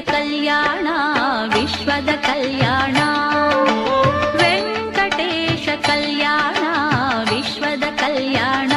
ಕಲ್ಯಾಣ ವಿಶ್ವದ ಕಲ್ಯಾಣ ವೆಂಕಟೇಶ ಕಲ್ಯಾಣ ವಿಶ್ವದ ಕಲ್ಯಾಣ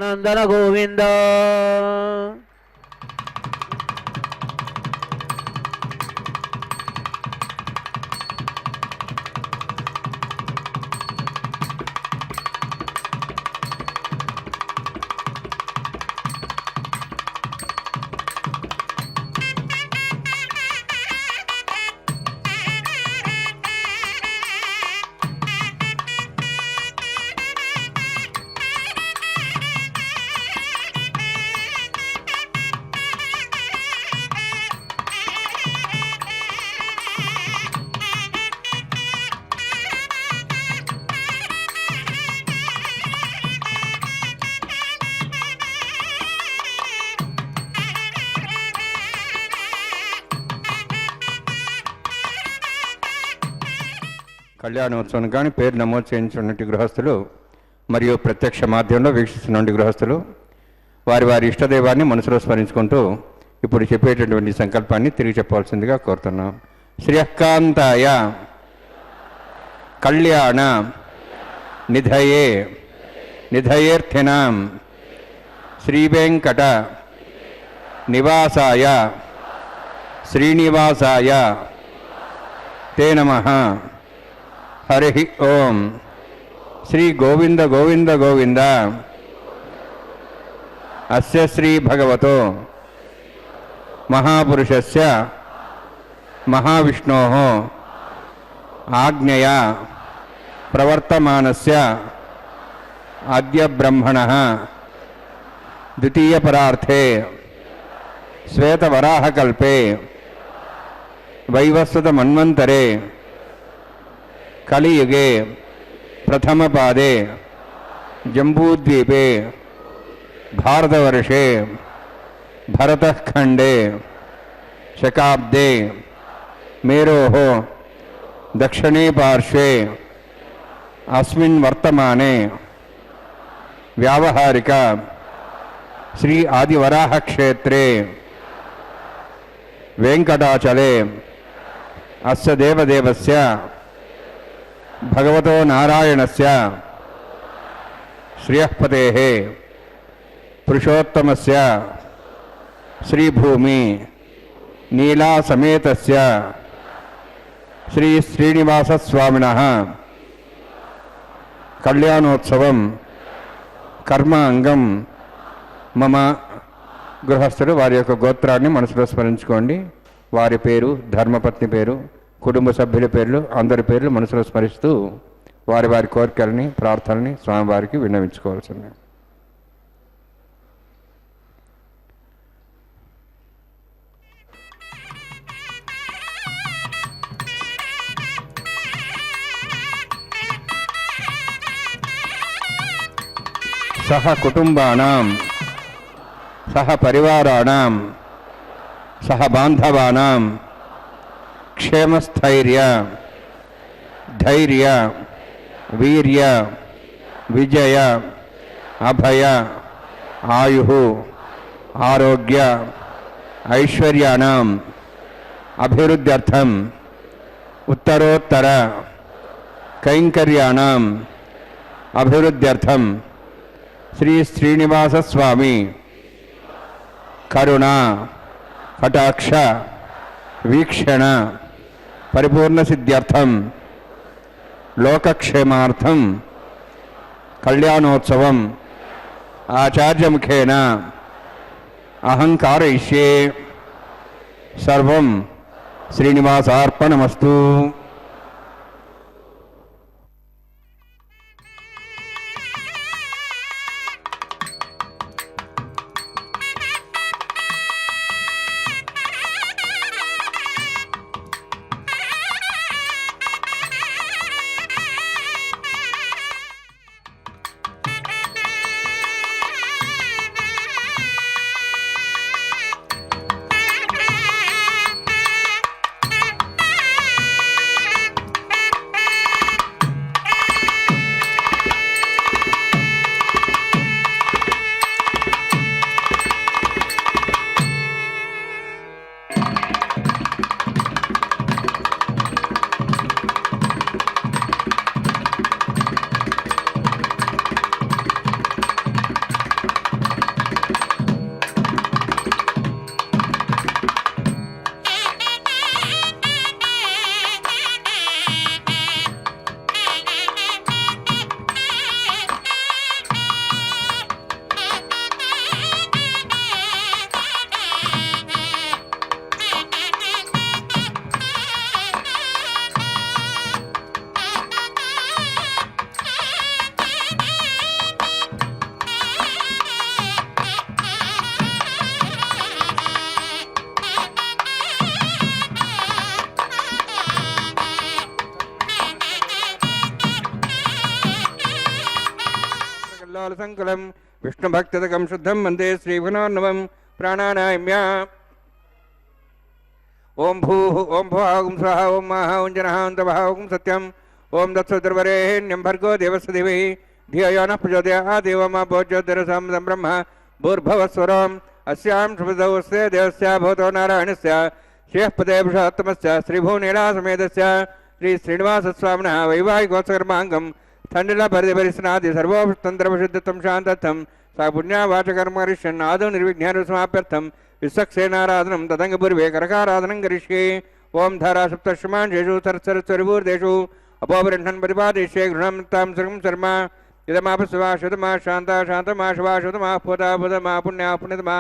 నందన గోవింద. కళ్యాణోత్సవం కానీ పేరు నమోదు చేయించున్నటువంటి గృహస్థులు మరియు ప్రత్యక్ష మాధ్యమంలో వీక్షిస్తున్న గృహస్థులు వారి వారి ఇష్టదైవాన్ని మనసులో స్మరించుకుంటూ ఇప్పుడు చెప్పేటటువంటి సంకల్పాన్ని తిరిగి చెప్పవలసిందిగా కోరుతున్నాం. శ్రియకాంతాయ కళ్యాణ నిధయే నిధయేర్థినాం శ్రీవేంకట నివాసాయ శ్రీనివాసాయ తే నమః. హరి ఓం. శ్రీ గోవింద గోవింద గోవింద అస్య శ్రీ భగవతో మహాపురుషస్య మహావిష్ణోః ఆజ్ఞయా ప్రవర్తమానస్య అద్య బ్రహ్మణః ద్వితీయపరార్థే శ్వేతవరాహకల్పే వైవస్వతమన్వంతరే కలియుగే ప్రథమపాదే జంబూద్వీపే భారతవర్షే భరతఖండే శకాబ్దే మేరోః దక్షిణే పార్శ్వే అస్మిన్ వర్తమానే వ్యావహారిక శ్రీ ఆదివరాహ క్షేత్రే వెంకటాచలే అస్య దేవదేవస్య భగవతో నారాయణస్య శ్రియఃపతేః పురుషోత్తమస్య శ్రీభూమి నీలాసమేతస్య శ్రీ శ్రీనివాసస్వామినః కళ్యాణోత్సవం కర్మ అంగం మమ. గృహస్థులు వారి యొక్క గోత్రాన్ని మనసులో స్మరించుకోండి. వారి పేరు, ధర్మపత్ని పేరు, కుటుంబ సభ్యుల పేర్లు, అందరి పేర్లు మనసులో స్మరిస్తూ వారి వారి కోరికల్ని, ప్రార్థనని స్వామివారికి విన్నవించుకోవాల్సింది. సహ కుటుంబానాం సహ పరివారాణాం సహ బాంధవానాం క్షేమస్థైర్య ధైర్య వీర్య విజయ అభయ ఆయు ఆరోగ్య ఐశ్వర్యాణం అభివృద్ధ్యర్థం ఉత్తరోత్తర కైంకర్యాణం అభివృద్ధ్యర్థం శ్రీ శ్రీనివాసస్వామి కరుణ కటాక్ష వీక్షణ పరిపూర్ణ సిద్ధ్యర్థం లోకక్షేమార్థం కళ్యాణోత్సవం ఆచార్యముఖేన అహం कारयिष्ये. సర్వం శ్రీనివాసార్పణమస్తు. संकुलं विष्णुभक्तिदकं शुद्धं वन्दे श्रीगुणोन्नवं प्राणानायम्या ओं भूः ओं भुवः ओं स्वः ओं महः ओं जनः ओं तपः ओं सत्यम् ओं दत्सुर्वरेण्यं भर्गो देवस्य धीमहि धियो यो नः प्रचोदयात् देवमा भोज्योतिरसं ब्रह्म भूर्भुवस्वरम् अस्यां शुभदौस्य देवस्य भवतो नारायणस्य श्रेयःपदे पुरुषोत्तमस्य श्रीभुवनीलासमेतस्य श्री श्रीनिवासस्वामिनः वैवाहिकोत्सकर्माङ्गं थण्डिलपरिपरिस्नादि सर्वोपतन्त्रप्रसिद्धतं शान्तत्वं सा पुण्यावाचकर्मरिष्यन् आदौ निर्विघ्नेन विश्वक्सेनाराधनं तदङ्गपूर्वे करकाराधनं करिष्ये ओं धारा सप्तश्रमांशेषु सरस्वरिभूर्देषु अपोपरिष्ठन् प्रतिपादिष्ये गृहं तां सर्वं शर्म इदमापस्वा शुतमा शान्ता शान्तमा शुभा शुतमा पूता पुतमा पुण्या पुण्यतमा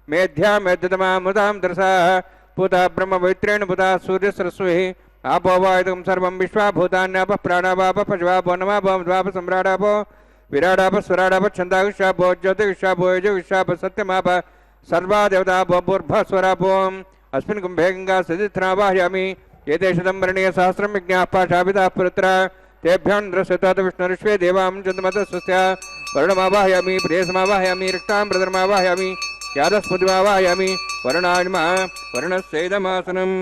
मेध्या मेध्यतमा मुदां दर्शाः पूता ब्रह्मपवित्रेण पूता सूर्यसरस्वती आपो वायुदं सर्वं विश्वा भूतान्यापः प्राणावापः पशवापो नमापो द्वापः सम्राडापो विराडापः स्वराडापः छन्दागुष्यापो ज्योतिगुष्यापो यजुगुष्यापः सत्यमापः सर्वा देवता भूर्भस्वरापोम अस्मिन् कुम्भे गंगा सदिथनावाहयामि एते शतं वर्णीय सहस्रं यज्ञाः पाशापिताः पुरुत्रा तेभ्यः दृश्यतात विष्णुर्विश्वे देवां चन्द्रमतस्वस्य वर्णमावाहयामि प्रियसमावाहयामि रक्ताम्बरधर्मावाहयामि यादस्पतिमावाहयामि वर्णाय नमः वर्णस्यैदमासनम्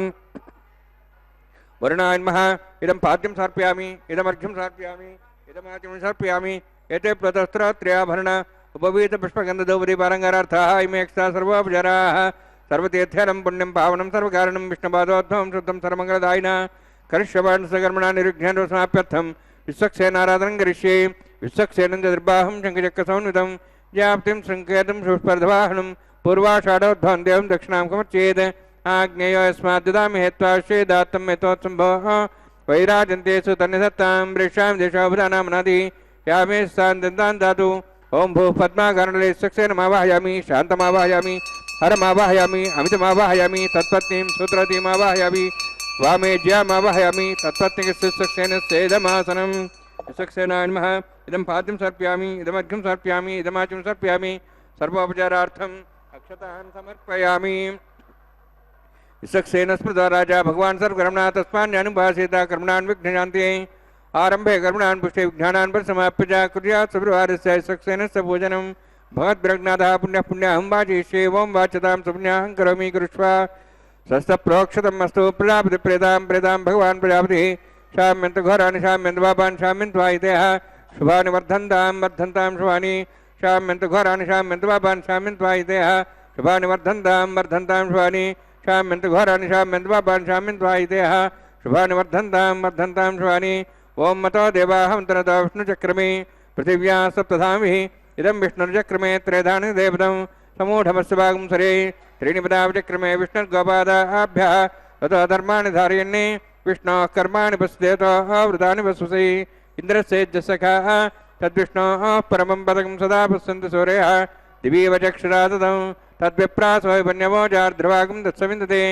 वर्णाय नमः इदं पाद्यं समर्पयामि इदमर्घ्यं समर्पयामि इदमाद्यं समर्पयामि एते प्रतस्त्रत्र्याभरण उपवीत पुष्पगन्धधूपदी पारङ्गारार्थाः इमे एक्स्ता सर्वोपचाराः सर्वतीर्थ्यानं पुण्यं पावनं सर्वकारणं विष्णुपादोद्भवं शुद्धं सर्वमङ्गलदायिना करिष्यवाणसकर्मणा निर्विघ्नेन समाप्यर्थं विश्वक्सेनाराधनं करिष्ये विश्वक्सेनं चतुर्बाहुं शङ्खचक्रसंयुतं व्याप्तिं सङ्केतं सुस्पर्धवाहनं पूर्वाषाढोद्भवं देवं दक्षिणां कमर्चेत् आग्नेयो यस्मात् ददामि हेत्वाश्चेदात्तं हेतोत्सम्भवः वैराजन्तेषु तन्निधत्तां वृक्षां देशोभदानामनादि यामे स्थान् दातु ओं भूः पद्माकर्णले सक्सेनमावाहयामि शान्तमावाहयामि हरमावाहयामि अमितमावाहयामि तत्पत्नीं सूत्रतीमावाहयामि वामे ज्यामावाहयामि तत्पत्नीकस्य सक्सेनस्येदमासनं सक्सेनाय नमः इदं पाद्यं समर्पयामि इदमर्घ्यं समर्पयामि इदमाच्यं समर्पयामि सर्वोपचारार्थम् अक्षतान् समर्पयामि सक्सेन स्मृतो राजा भगवान् सर्वकर्मणा तस्मान्यानुभासेता कर्मणान् विघ्नशान्ते आरंभे कर्मणान् पुष्टे विज्ञानान् परिसमाप्य कुर्यात् सुब्रवारस्य सक्सेनस्य भोजनं भगवद्विरग्नाथः पुण्यः पुण्याहं वाचयिष्ये ओं वाच्यतां सुपुण्याहं करोमि कुरुष्व स्वस्तप्रोक्षतम् अस्तु प्रजापति प्रेतां भगवान् प्रजापतिः शाम्यन्त घोराणि शाम्यन्त पापान् शाम्यन्त्वायितेः शुभानि वर्धन्तां शुभानि शाम्यन्त घोराणि शाम्यन्त पापान् शाम्यन्त्वायितेः शुभानि वर्धन्तां शुभानि शाम्यन्त घोराणि शाम्यन्त पापान् शाम्यन्त्वायितेः शुभानि वर्धन्तां शुभानि ओं मतो देवाहमन्तरतो विष्णुचक्रमे पृथिव्या सप्तधामिः इदं विष्णुर्चक्रमे त्रयधानि देवतं समूढमस्य भागं सरे त्रीणि पदावचक्रमे विष्णुर्गोपादाभ्यः ततो धर्माणि धारयन्ने विष्णोः कर्माणि पश्येतोः वृतानि वसुसै इन्द्रस्येज्जसखाः तद्विष्णोः परमं पदकं सदा पश्यन्ति सूर्यः दिवीव चक्षुरा ददं तद्विप्रासोऽभिपन्यवोजार्ध्रभागं तत्सविन्दते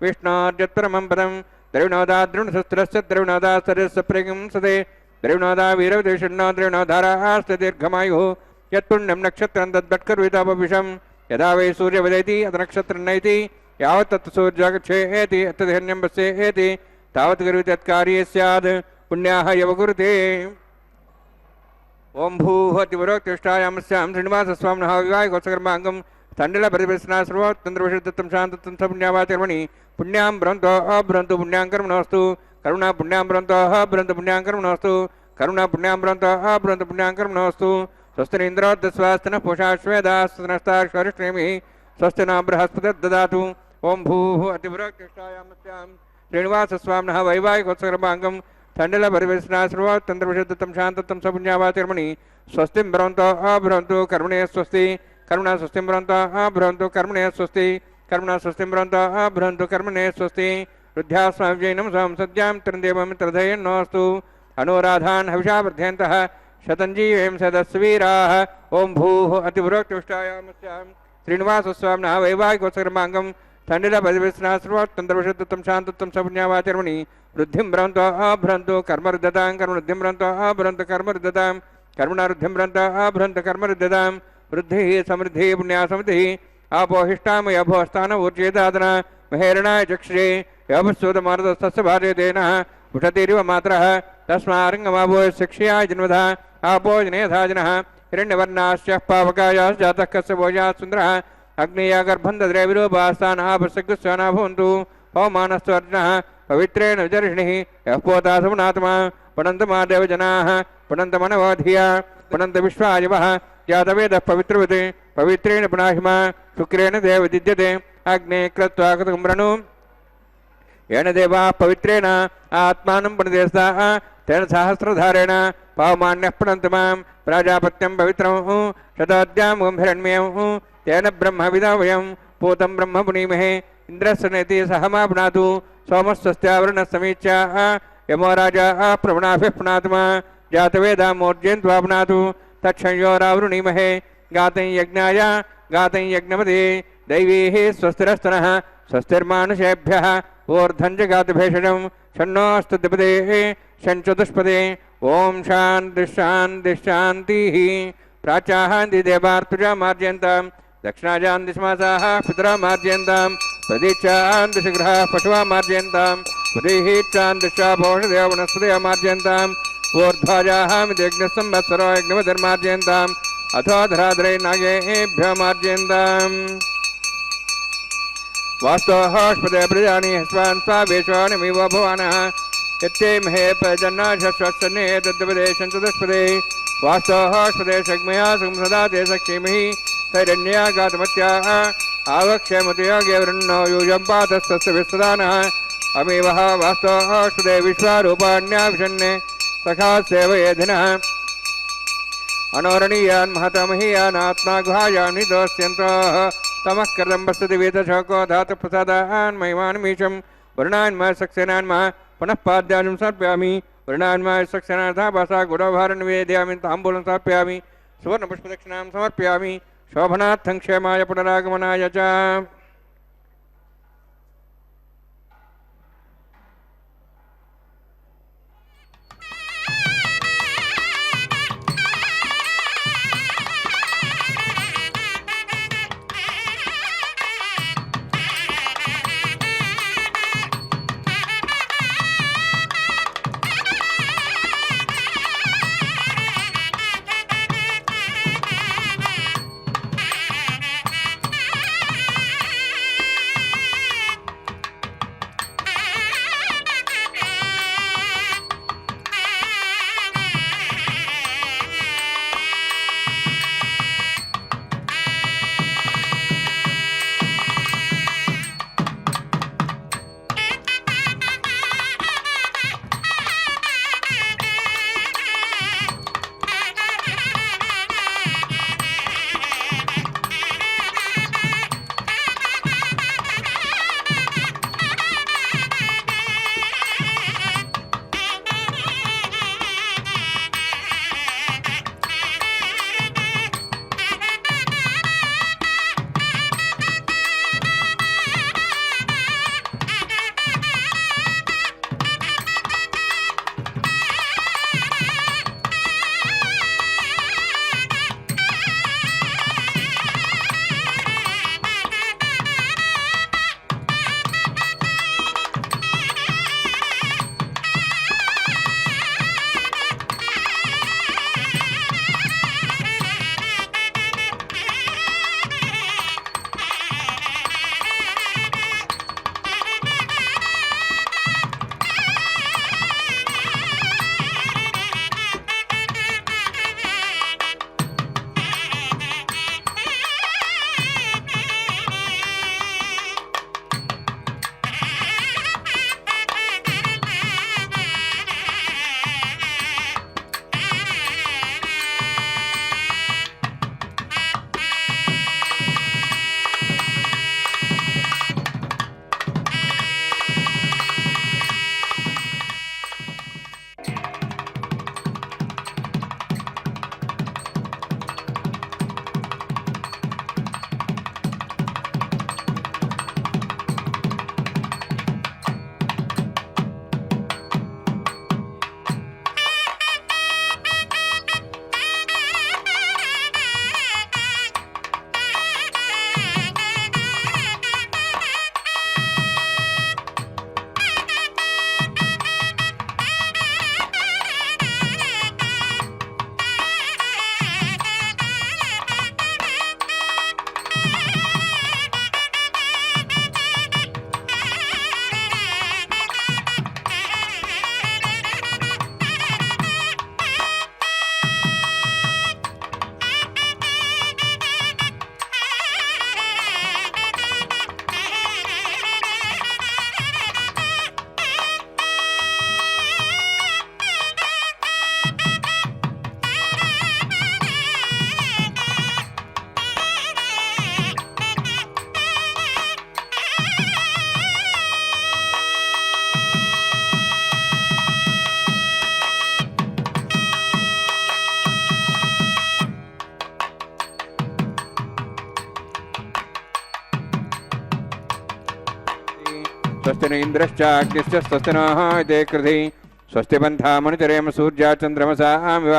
विष्णोर्यत्परमं पदं द्रविणोदा द्रोणशस्त्रस्य द्रविणोदा सरस्य प्रेगं सदे द्रविणोदा वीरवदेशन्नो द्रविणोधारास्ते दीर्घमायुः यत्पुण्यं नक्षत्रं तद्भट्कर्वितापविषं यदा वै सूर्यवदेति अथ नक्षत्रं नयति यावत् तत् सूर्यगच्छेति तद्धन्यं पश्येति तावत् करोति तत्कार्ये स्यात् पुण्याः यव कुरुते ओं भूः अतिवरोक्तिष्ठायामस्यां श्रीनिवासस्वामिनः विवाहिकोत्सकर्माङ्गं तण्डिलपरिवेशना सर्वोत्तन्द्रविषदत्तं शान्तत्वं सपुण्यावाचर्मणि पुण्यां ब्रन्तो अब्रन्तु पुण्यां कर्मणोऽस्तु करुणा पुण्यां ब्रन्तो अब्रन्तु पुण्यां कर्मणोऽस्तु करुणा पुण्यां ब्रन्तो अब्रन्तु पुण्यां कर्मणोऽस्तु स्वस्तिरिन्द्रोऽद्यस्वास्तिनः पूषाश्वेदास्तनस्ताश्वरिष्णेमिः स्वस्ति न बृहस्पतिर्ददातु ओं भूः अतिवरोक्तिष्ठायामस्यां श्रीनिवासस्वामिनः वैवाहिकोत्सकर्माङ्गं तण्डिलपरिवेशना सर्वोत्तन्द्रविषदत्तं शान्तत्वं सपुण्यावाचर्मणि स्वस्तिं ब्रवन्तो अब्रवन्तु कर्मणे स्वस्ति करुणा स्वस्तिं ब्रवन्तो अब्रवन्तु कर्मणे स्वस्ति कर्मणा स्वस्तिं ब्रवन्तो अब्रवन्तु कर्मणे स्वस्ति रुद्ध्यास्वामिजैनं स्वं सद्यां त्रिदेवमित्रधयन्नोऽस्तु अनुराधान् हविषा वर्धयन्तः शतञ्जीवें सदस्वीराः ओं भूः अतिवरोक्तिष्ठायामस्यां श्रीनिवासस्वामिनः वैवाहिकोत्सकर्माङ्गं तण्डिलपरिवेशना सर्वोत्तन्द्रविषदत्तं शान्तत्वं सपुण्यावाचर्मणि वृद्धिं ब्रवन्तो अब्रवन्तु कर्मरुद्धतां कर्मवृद्धिं ब्रवन्तो अब्रवन्तु कर्मरुद्धतां कर्मणा वृद्धिं ब्रवन्तो अब्रवन्तु कर्मरुद्धतां वृद्धिः समृद्धिः पुण्या समृद्धिः आपोहिष्टामय भोस्थान ऊर्जेदादन महेरणाय चक्षुषे योपस्वतमार्दस्तस्य भार्यतेनः उठतिरिव मात्रः तस्मारङ्गमाभो शिक्षयाय जन्मधा आपो जनेधाजनः हिरण्यवर्णास्य पावकायाश्च जातः कस्य भोजाः सुन्दरः अग्नेया गर्भं दद्रे विरूपास्तानः प्रसग्गस्वाना भवन्तु पवमानस्तु अर्जुनः पवित्रेण विजर्षिणिः यः पोता समनात्मा पुनन्तमा देवजनाः पुनन्तमनवधिया पुनन्त विश्वायवः जातवेदः पवित्रवत् पवित्रेण पुनाहिमा शुक्रेण देवदिद्यते अग्ने कृत्वा कृतकुम्रणु येन देवाः पवित्रेण आत्मानं पुनदेस्ताः तेन सहस्रधारेण पावमान्यः पुनन्त मां प्राजापत्यं पवित्रं शताद्यां ओं हिरण्मयं तेन ब्रह्मविदा वयं पूतं ब्रह्म पुनीमहे इन्द्रस्य नेति सह मा पुनातु सोमस्वस्त्यावरणः समीच्याः यमो राजा प्रवणाभिः पुनातु मा जातवेदा मूर्जयन्त्वा पुनातु तत्संयोरावृणीमहे गातं यज्ञाय गातं यज्ञमदे दैवीः स्वस्तिरस्तनः स्वस्तिर्मानुषेभ्यः ऊर्ध्वं च गातभेषजं षण्णोऽस्तु द्विपदेः षण्चतुष्पदे ओम शान्तिः शान्तिः शान्तिः प्राचाहान्ति देवार्तुजा मार्जयन्तां दक्षिणाजान्तिस्मासाः पितरा मार्जयन्तां प्रदीक्षान्तिशग्रहाः पशुवा मार्जयन्तां प्रदीहीक्षान्तिश्चापोषदेव वनस्पतयः मार्जयन्ताम् ऊर्ध्वाजाहामित्यज्ञसंवत्सरो यज्ञवधर्मार्जयन्ताम् अथो धराधरे नागेभ्यो मार्जयन्ताम् वास्तोःस्पदे प्रजानि हस्वान् स्वावेशोऽनिमिव भवानः यत्ते महे प्रजन्नाशस्वत्सन्ने तद्वदे शन्तदस्पदे वास्तोःस्पदे सग्मया सुंसदा ते सक्षीमहि तैरण्या गातमत्याः आवक्षयमतयो गेवृन्नो यूयं पातस्तस्य विस्वदानः अमेवः वास्तोःस्पदे विश्वारूपाण्याविशन्ने सखा सेवयेधिनः अनोरणीयान् महतमहीयान् आत्मा गुहायान् निदोष्यन्तः तमः कृतं वसति वेदशोको धातुप्रसादान् महिमानमीशं वर्णान्मः सक्सेनान्मः पुनः पाद्याजं समर्पयामि वर्णान्मः सक्सेनाथा भाषा गुणभारं निवेदयामि ताम्बूलं समर्पयामि सुवर्णपुष्पदक्षिणां समर्पयामि शोभनार्थं क्षेमाय पुनरागमनाय च स्वस्ति न इंद्रश्चाग्निश्च स्वस्ति नः इति कृधि स्वस्ति पन्थामनुचरेम सूर्या चन्द्रमसामिव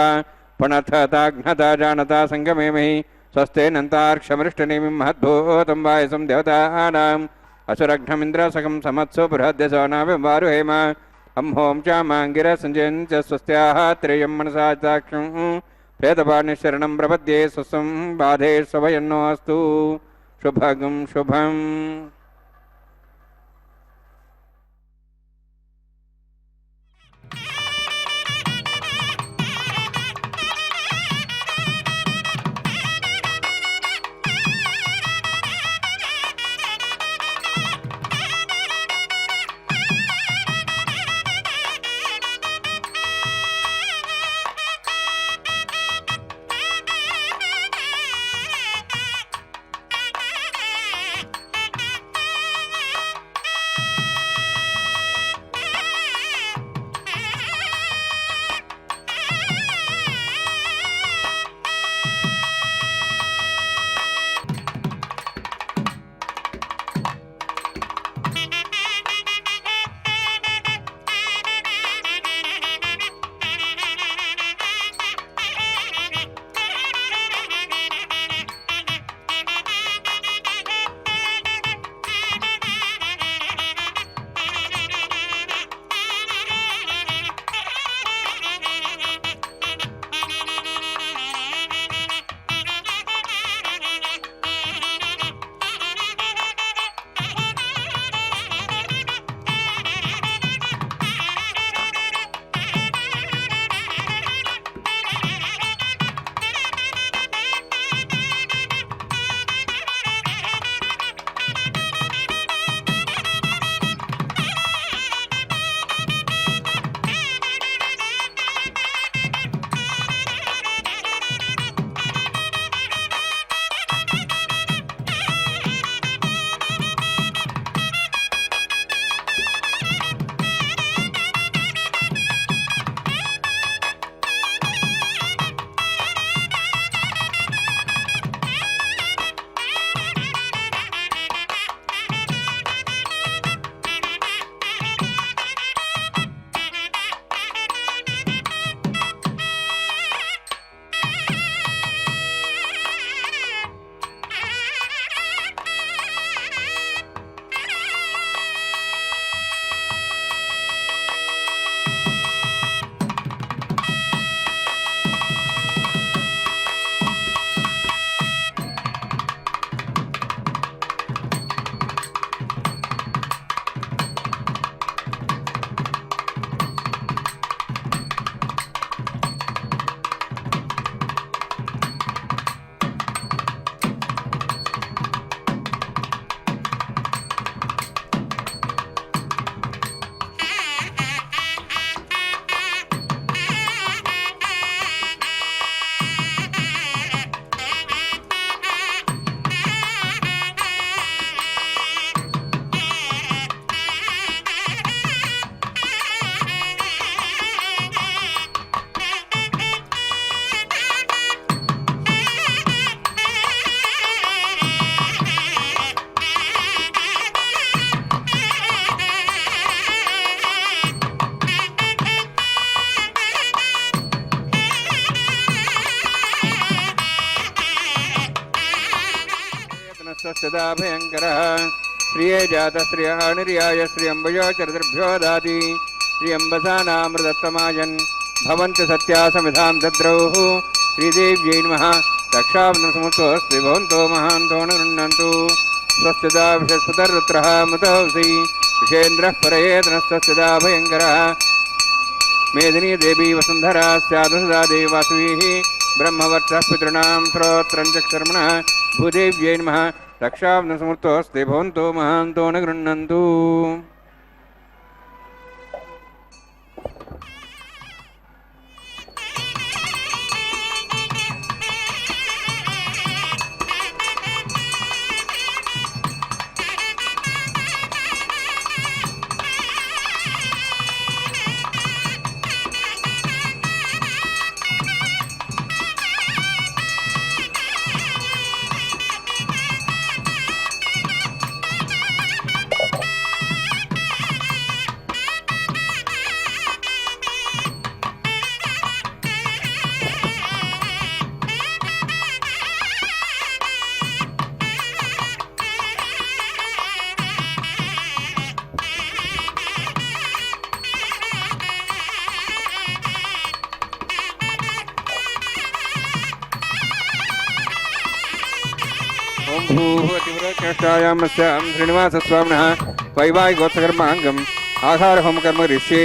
पणथताघ्नता जानता संगमेमहि स्वस्तेनन्तार्क्षमृष्टनेमिं महद्भूतं वायसं देवतानाम् असुरघ्नमिन्द्रसकं समत्सु बृहद्यसो नाविवारुहेम अम्हों च माङ्गिरः सञ्जयन् च स्वस्त्याः त्रेयं मनसा चाक्षुं प्रेतपाणिशरणं प्रपद्ये स्वस्वं बाधे स्वयन्नो अस्तु शुभगं शुभम् सदा भयंकरः प्रिये जात श्रियानिर्याय श्रियंबयो चरदृभ्यो दाति श्रियंबसानामृतत्तमायन् भवन्ति सत्या समिधां दद्रौः श्रीदेव्यै नमः रक्षाबन्धनसमुत्सवस्ति भवन्तो महान्तो न गृह्णन्तु स्वस्तिदा विषस्पतिर्रुद्रः मुतौसि विषेन्द्रः परयेतनस्तस्तिदा भयंकरः मेदिनी देवी वसुन्धरा स्यात् सदा देवी वासुभिः ब्रह्मवर्चः पितॄणां श्रोत्रं चक्षुर्मणः भूदेव्यै नमः रक्षाबन्धनसमुत्सवस्ति भवन्तो महान्तो न गृह्णन्तु ఓం భూతివ్రచేష్టాయామస్యాం శ్రీనివాసస్వామినः వైవాహికోత్సకర్మాంగం ఆహార హోమకర్మ రిష్యే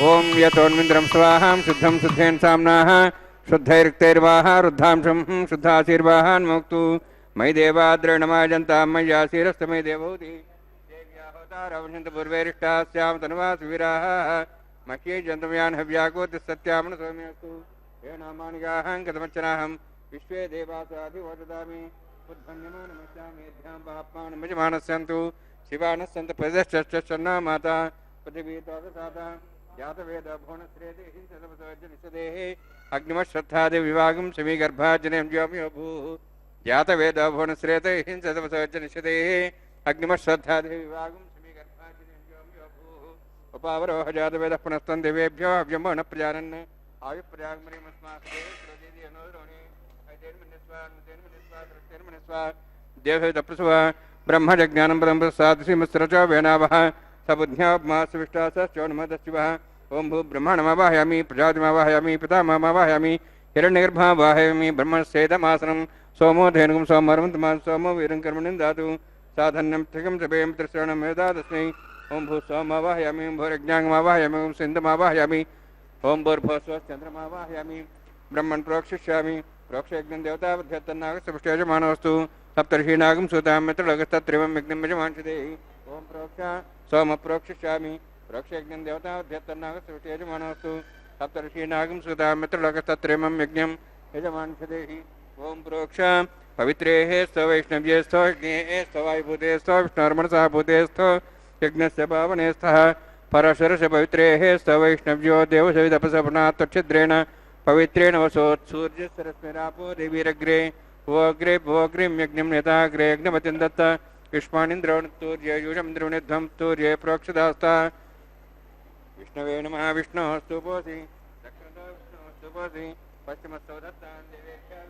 ఓం యతోన్మింద్రం స్వాహాం శుద్ధం శుద్ధేన్ సామ్నాః శుద్ధైరుక్తైర్వాహ రుద్ధాంశం శుద్ధాశీర్వాహాన్ మోక్తు మై దేవాద్రేణమాజంతాం మయ్యాశీరస్తమై దేవోతి దేవ్యాహోతారవశంత పూర్వైరిష్టాస్యాం తనువాసువీరాः మహ్యే జంతవ్యాన్ హవ్యాకోతి సత్యామన సౌమ్యస్తు ఏనామానిగాహం కథమచ్చనాహం విశ్వే దేవాసాధివదదామి ఉద్భన్యమానమస్యామేభ్యాం పాప్మానమజమానస్యంతు శివానస్సంత ప్రదశ్చన్నా మాతా పృథివీతోదసాత జాతవేద భువనశ్రేతే హింసదవసోజనిషదేః అగ్నిమశ్రద్ధాది వివాగం సమీగర్భాజనేం జ్యోమ్యోభూః జాతవేద భువనశ్రేతే హింసదవసోజనిషదేః అగ్నిమశ్రద్ధాది వివాగం సమీగర్భాజనేం జ్యోమ్యోభూః ఉపావరోహ జాతవేద పునస్తం దేవేభ్యో అవ్యమో న ప్రజానన్ ఆయుప్రజాగ్మరీమస్మాస్తే శ్రోజేది అనోరోణి దేవహితప్రసువ బ్రహ్మజ్ఞానం బ్రహ్మసాదృశ్రీమస్రచో వేణావః సబుద్ధ్యామాసవిష్టాసశ్చోన్మదశివः ఓం భూ బ్రహ్మాణమవాహయామి ప్రజాతిమవాహయామి పితామహమవాహయామి హిరణ్యగర్భమవాహయామి బ్రహ్మస్యేదమాసనం సోమో ధేనుగం సోమర్వంతమాన్ సోమో వీరం కర్మణిం దాతు సాధన్యం త్రికం సభేయం త్రిశ్రవణం వేదాదస్మై ఓం భూ సోమవాహయామి ఓం భూరజ్ఞాంగమవాహయామి ఓం సింధమవాహయామి ఓం భూర్భువస్వశ్చంద్రమవాహయామి బ్రహ్మణ్ ప్రోక్షిష్యామి ప్రోక్షయజ్ఞం దేవతావధ్యత్తన్నాగస్తపుష్టయజమానవస్తు సప్తర్షీనాగం సూతాం మిత్రలోకస్తత్రివం యజ్ఞం యజమాంసిదేహి ఓం ప్రోక్ష సోమ ప్రోక్షిష్యామి ప్రోక్షయజ్ఞం దేవతావధ్యత్తన్నాగస్తపుష్టయజమానవస్తు సప్తర్షీనాగం సూతాం మిత్రలోకస్తత్రివం యజ్ఞం యజమాంసిదేహి ఓం ప్రోక్ష పవిత్రేః స్థో వైష్ణవ్యే స్థో యజ్ఞే స్థో వాయుభూతే స్థో విష్ణోర్మనసా భూతే స్థో యజ్ఞస్య పావనే స్థః పరశురశ పవిత్రేః స్థ వైష్ణవ్యో దేవసవితపసపునాత్వచ్ఛిద్రేణ పవిత్రేణ వసోత్సూర్యసరస్మిరాపో దేవీరగ్రే భోగ్రే భోగ్రీం యజ్ఞం యథాగ్రే యజ్ఞమతిం దత్త యుష్మానింద్రోణుత్తూర్యూషం ద్రుణిధ్వం తూర్యే ప్రోక్షదాస్త విష్ణవే నమః విష్ణోః స్తూపోసి దక్షిణతో విష్ణోః స్తూపోసి పశ్చిమస్థో దత్తాన్ దేవేభ్యः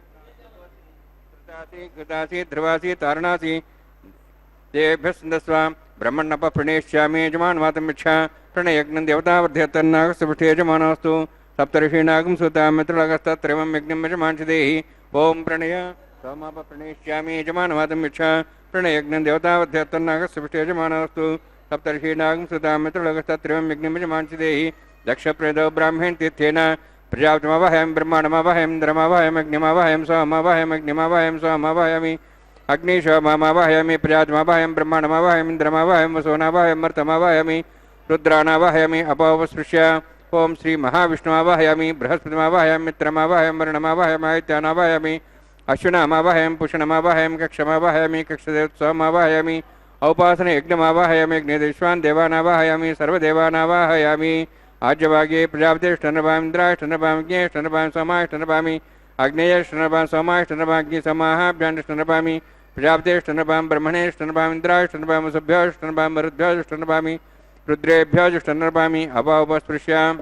కృతాసి కృతాసి ధ్రువాసి తారణాసి దేవేభ్యస్సందస్వ బ్రహ్మణ్ణప ప్రణేష్యామి యజమానమాతం ఇచ్చా ప్రణయజ్ఞం దేవతావర్ధ్యతన్నాగస్తపుష్టే యజమానోస్తు సప్తర్షీనాగం సూతాం మిత్రలోకస్తత్రివం యజ్ఞం యజమాంసిదేహి ఓం ప్రణయ సోమాప ప్రణేష్యామి యజమానమాతం ఇచ్చా ప్రణయజ్ఞం దేవతావర్ధ్యతన్నాగస్తపుష్టే యజమానోస్తు సప్తర్షీనాగం సూతాం మిత్రలోకస్తత్రివం యజ్ఞం యజమాంసిదేహి దక్షప్రేదో బ్రాహ్మణ్ తీర్థేన ప్రజాపతిమవాహయం బ్రహ్మాండమవాహయం ఇంద్రమవాహయం అగ్నిమవాహయం సోమవాహయం అగ్నిమవాహయం సోమవాహయామి అగ్నిశోమవాహయామి ప్రజాతిమవాహయం బ్రహ్మాండమవాహయం ఇంద్రమవాహయం వసోనావాహయం మర్తమవాహయామి రుద్రానావాహయామి అపోపస్పృశ్య ఓం శ్రీ మహావిష్ణువాహయామి బృహస్పతిమావాహయామి మిత్రమావాహయం వర్ణమావాహయామి ఆదిత్యానావాహయామి అశ్వినామావాహయం పుషణమావాహయం కక్షమావాహయామి కక్షదేవోత్సవమావాహయామి ఔపాసన యజ్ఞమావాహయామి యజ్ఞదేశ్వాన్ దేవానావాహయామి సర్వదేవానావాహయామి ఆజ్యభాగే ప్రజాపతిష్టనభామి ఇంద్రాష్టనభామి జ్ఞేష్టనభామి సోమాష్టనభామి అగ్నేయష్టనభామి సోమాష్టనభాగ్ని సమాహాభ్యాష్టనభామి ప్రజాపతిష్టనభామి బ్రహ్మణేష్టనభామి ఇంద్రాష్టనభామి సభ్యోష్టనభామి మరుద్భ్యోష్టనభామి రుద్రేభ్యోజుష్టనభామి అపాపస్పృశ్య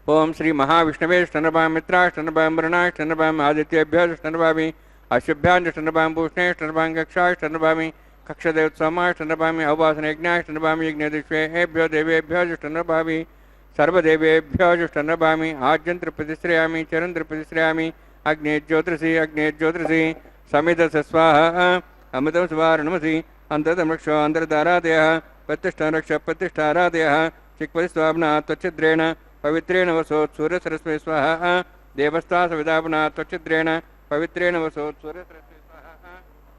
ఓం శ్రీ మహావిష్ణవేష్టనభామి మిత్రాష్టనభామి వరుణాష్టనభామి ఆదిత్యేభ్యోజుష్టనభామి అశ్వభ్యాజుష్టనభామి భూషణేష్టనభామి కక్షాష్టనభామి కక్షదేవోత్సమాష్టనభామి ఔపాసన యజ్ఞాష్టనభామి యజ్ఞదిష్వేభ్యో దేవేభ్యోజుష్టనభామి సర్వదేవేభ్యోజుష్టనభామి ఆజ్యంత్ర ప్రతిశ్రయామి చరంత్ర ప్రతిశ్రయామి అగ్నేజ్యోతిషి సమితస్వాహ అమృతం స్వారణమసి అంతర్దమృక్షో అంతర్ధారాదయ ప్రతిష్టారక్ష ప్రతిష్టారాదయ చిక్పతి స్వాప్న త్వచ్ఛిద్రేణ పవిత్రేణ వసోత్సూర్యసరస్వై స్వాహ దేవస్థాసవిదాపున త్వచ్ఛిద్రేణ పవిత్రేణ వసోత్సూర్యసరస్వై స్వాహ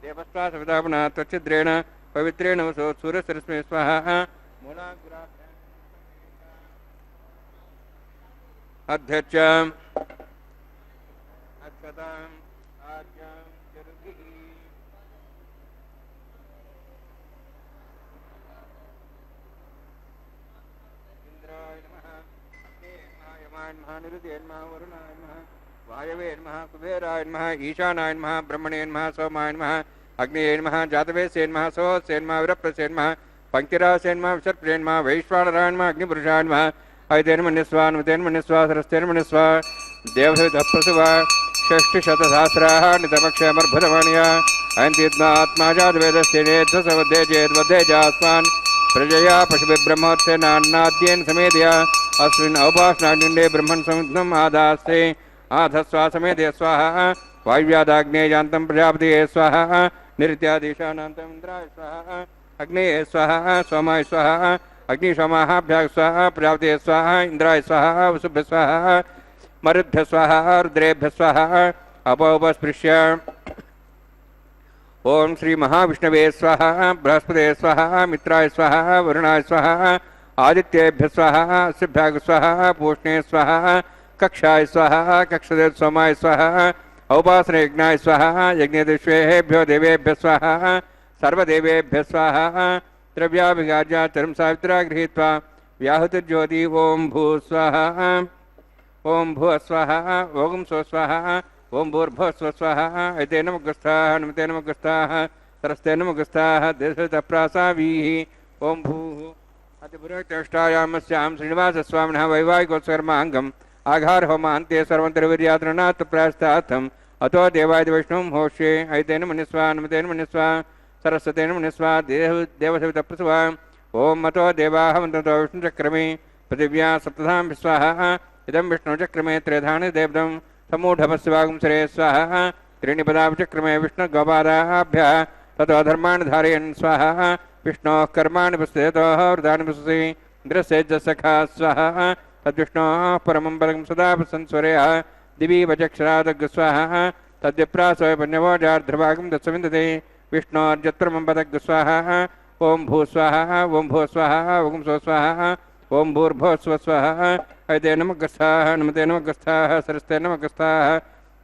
దేవస్థాసవిదాపున త్వచ్ఛిద్రేణ పవిత్రేణ వసోత్సూర్యసరస్వై స్వాహ అధ్యక్ష అక్షతాం ఆజ్ఞాం జరుగిః ఇంద్రాయ నమః అగ్నేయ నమః నిరుదే నమః వరుణాయ నమః వాయవే నమః కుబేరాయ నమః ఈశానాయ నమః బ్రహ్మణే నమః సోమాయ నమః అగ్నేయ నమః జాతవేసే నమః సోత్సే నమః విరప్రసే నమః పంకిరాసే నమః విసర్ప్రే నమః వైశ్వానరాయ నమః అగ్నిపురుషాయ నమః ఐతేన్మన్యస్వానుతేన్మన్యస్వా సరస్తేన్మన్యస్వా దేవసవిధప్రసువ షష్టిశతసహస్రాः నితమక్షయమర్భుతమానయా అయంతీత్మాత్మా జాతవేదస్యనేధ్వసవద్ధే చేద్వద్ధే జాస్మాన్ ప్రజయా పశుభిర్బ్రహ్మోత్సేనాన్నాద్యేన సమేదయ अस्मिन् अवभाषणाण्डे ब्रह्मण समुद्रम आदास्ते आधस्वासमेधे स्वाहा वायुव्यादाग्नेयान्तं प्रजापतये स्वाहा नित्यादिशानान्तम् इन्द्राय स्वाहा अग्नेये स्वाहा सोमाय स्वाहा अग्निशोमाभ्याः स्वाहा प्रजापतये स्वाहा इंद्राय स्वाहा वसुभ्यः स्वाहा मरुद्भ्यः स्वाहा रुद्रेभ्यः स्वाहा अपोपस्पृश्य ओम श्री महाविष्णवे स्वाहा बृहस्पते स्वाहा मित्राय स्वाहा वरुणाय स्वाहा आदित्येभ्यः स्वाहा अस्यभ्यः स्वाहा पूष्णे स्वाहा कक्षाय स्वाहा कक्षदेव सोमाय स्वाहा औपासने यज्ञाय स्वाहा यज्ञदिष्वेभ्यो देवेभ्यः स्वाहा सर्वदेवेभ्यः स्वाहा द्रव्याभिगाज्य चरम सावित्रा गृहीत्वा व्याहुतिर्ज्योति ओम भू स्वाहा ओम भू स्वाहा ओम स्व स्वाहा ओम भूर्भुवः स्वः स्वाहा ऐते नमः नमते नमः सरस्ते नमः देशतप्रासावीः ओम भूः अतिपुरोक्तष्टायामस्यां श्रीनिवासस्वामिनः वैवाहिकोत्सर्माङ्गम् आघार होमान्ते सर्वन्तर्वीर्यातृणात् प्रायस्तार्थम् अतो देवाय वैष्णवं होष्ये ऐतेन मनिस्वा नमतेन मनिस्वा सरस्वतेन मनिस्वा देवसवितप्रसवा ओम अतो देवाः वन्दतो विष्णुचक्रमे पृथिव्या सप्तधां स्वाहा इदं विष्णुचक्रमे त्रेधानि देवदं समूढभस्वागं सरे स्वाहा त्रीणि पदाचक्रमे विष्णुगोपादाभ्यः ततो धर्माणि धारयन् स्वाहा विष्णोः कर्माणि पुस्तयतोः वृदानि पुस्ति इन्द्रस्यैजसखा स्वाहा तद्विष्णोः परमं पदं सदा संस्वरेयः दिवि वचक्षरादग् स्वाहा तद्विप्रासोय पुण्यवोजार्ध्रभागं दत्सविन्दते विष्णोर्जत्परमं पदग् स्वाहा ओम भू स्वाहा ओम भू स्वाहा ओम स्व स्वाहा ओम भूर्भुवः स्वः स्वाहा ऐते नमः नमते नमः सरस्ते नमः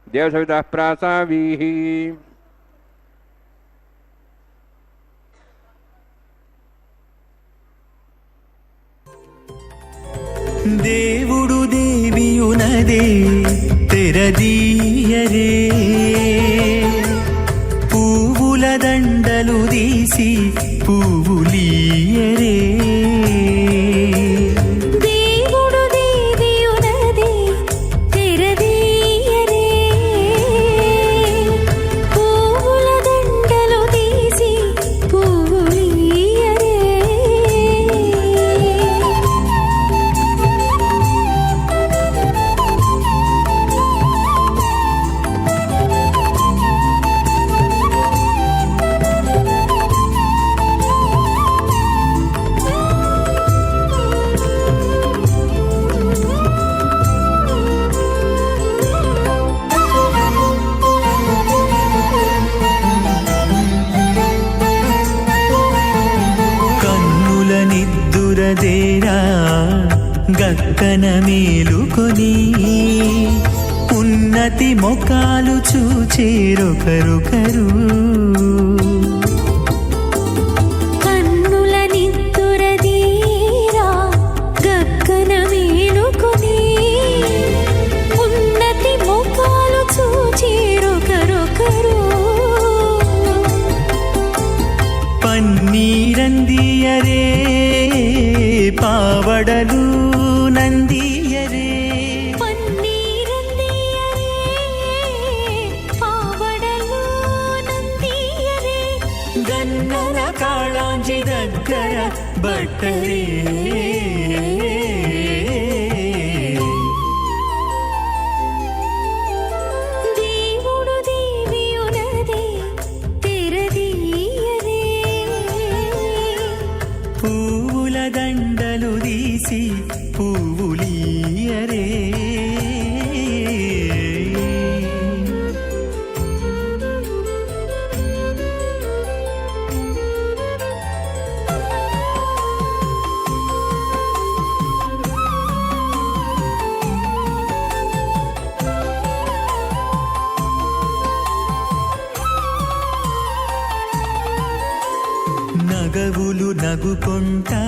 देवसवितः प्रासावीः దేవుడు దేవియునదే తెరదీయరే పువ్వుల దండలు తీసి పువ్వులీయరే దేవుడు దేవియునదే తెరదీయరే పువ్వుల దండలు తీసి పువ్వులీయరే కన్నుల నిద్దురదేరా గక్కన మేలుకొని ఉన్నతి మొకాలు చూచేరొకరొకరు కన్నుల నిద్దురదీరా గక్కన మేలుకొని ఉన్నతి ముఖాలు చూచిరొకరొకరు పన్నీరందియరే పావడలు నందియరే పన్నీరందియరే పావడలు నందియరే గన్నల కాళాంజి దగ్గర బట్టరే దేవుడు దేవియునదే తెరదీయరే పువ్వుల దండలు తీసి పువ్వులీయరే నగవులు నగుకొంటా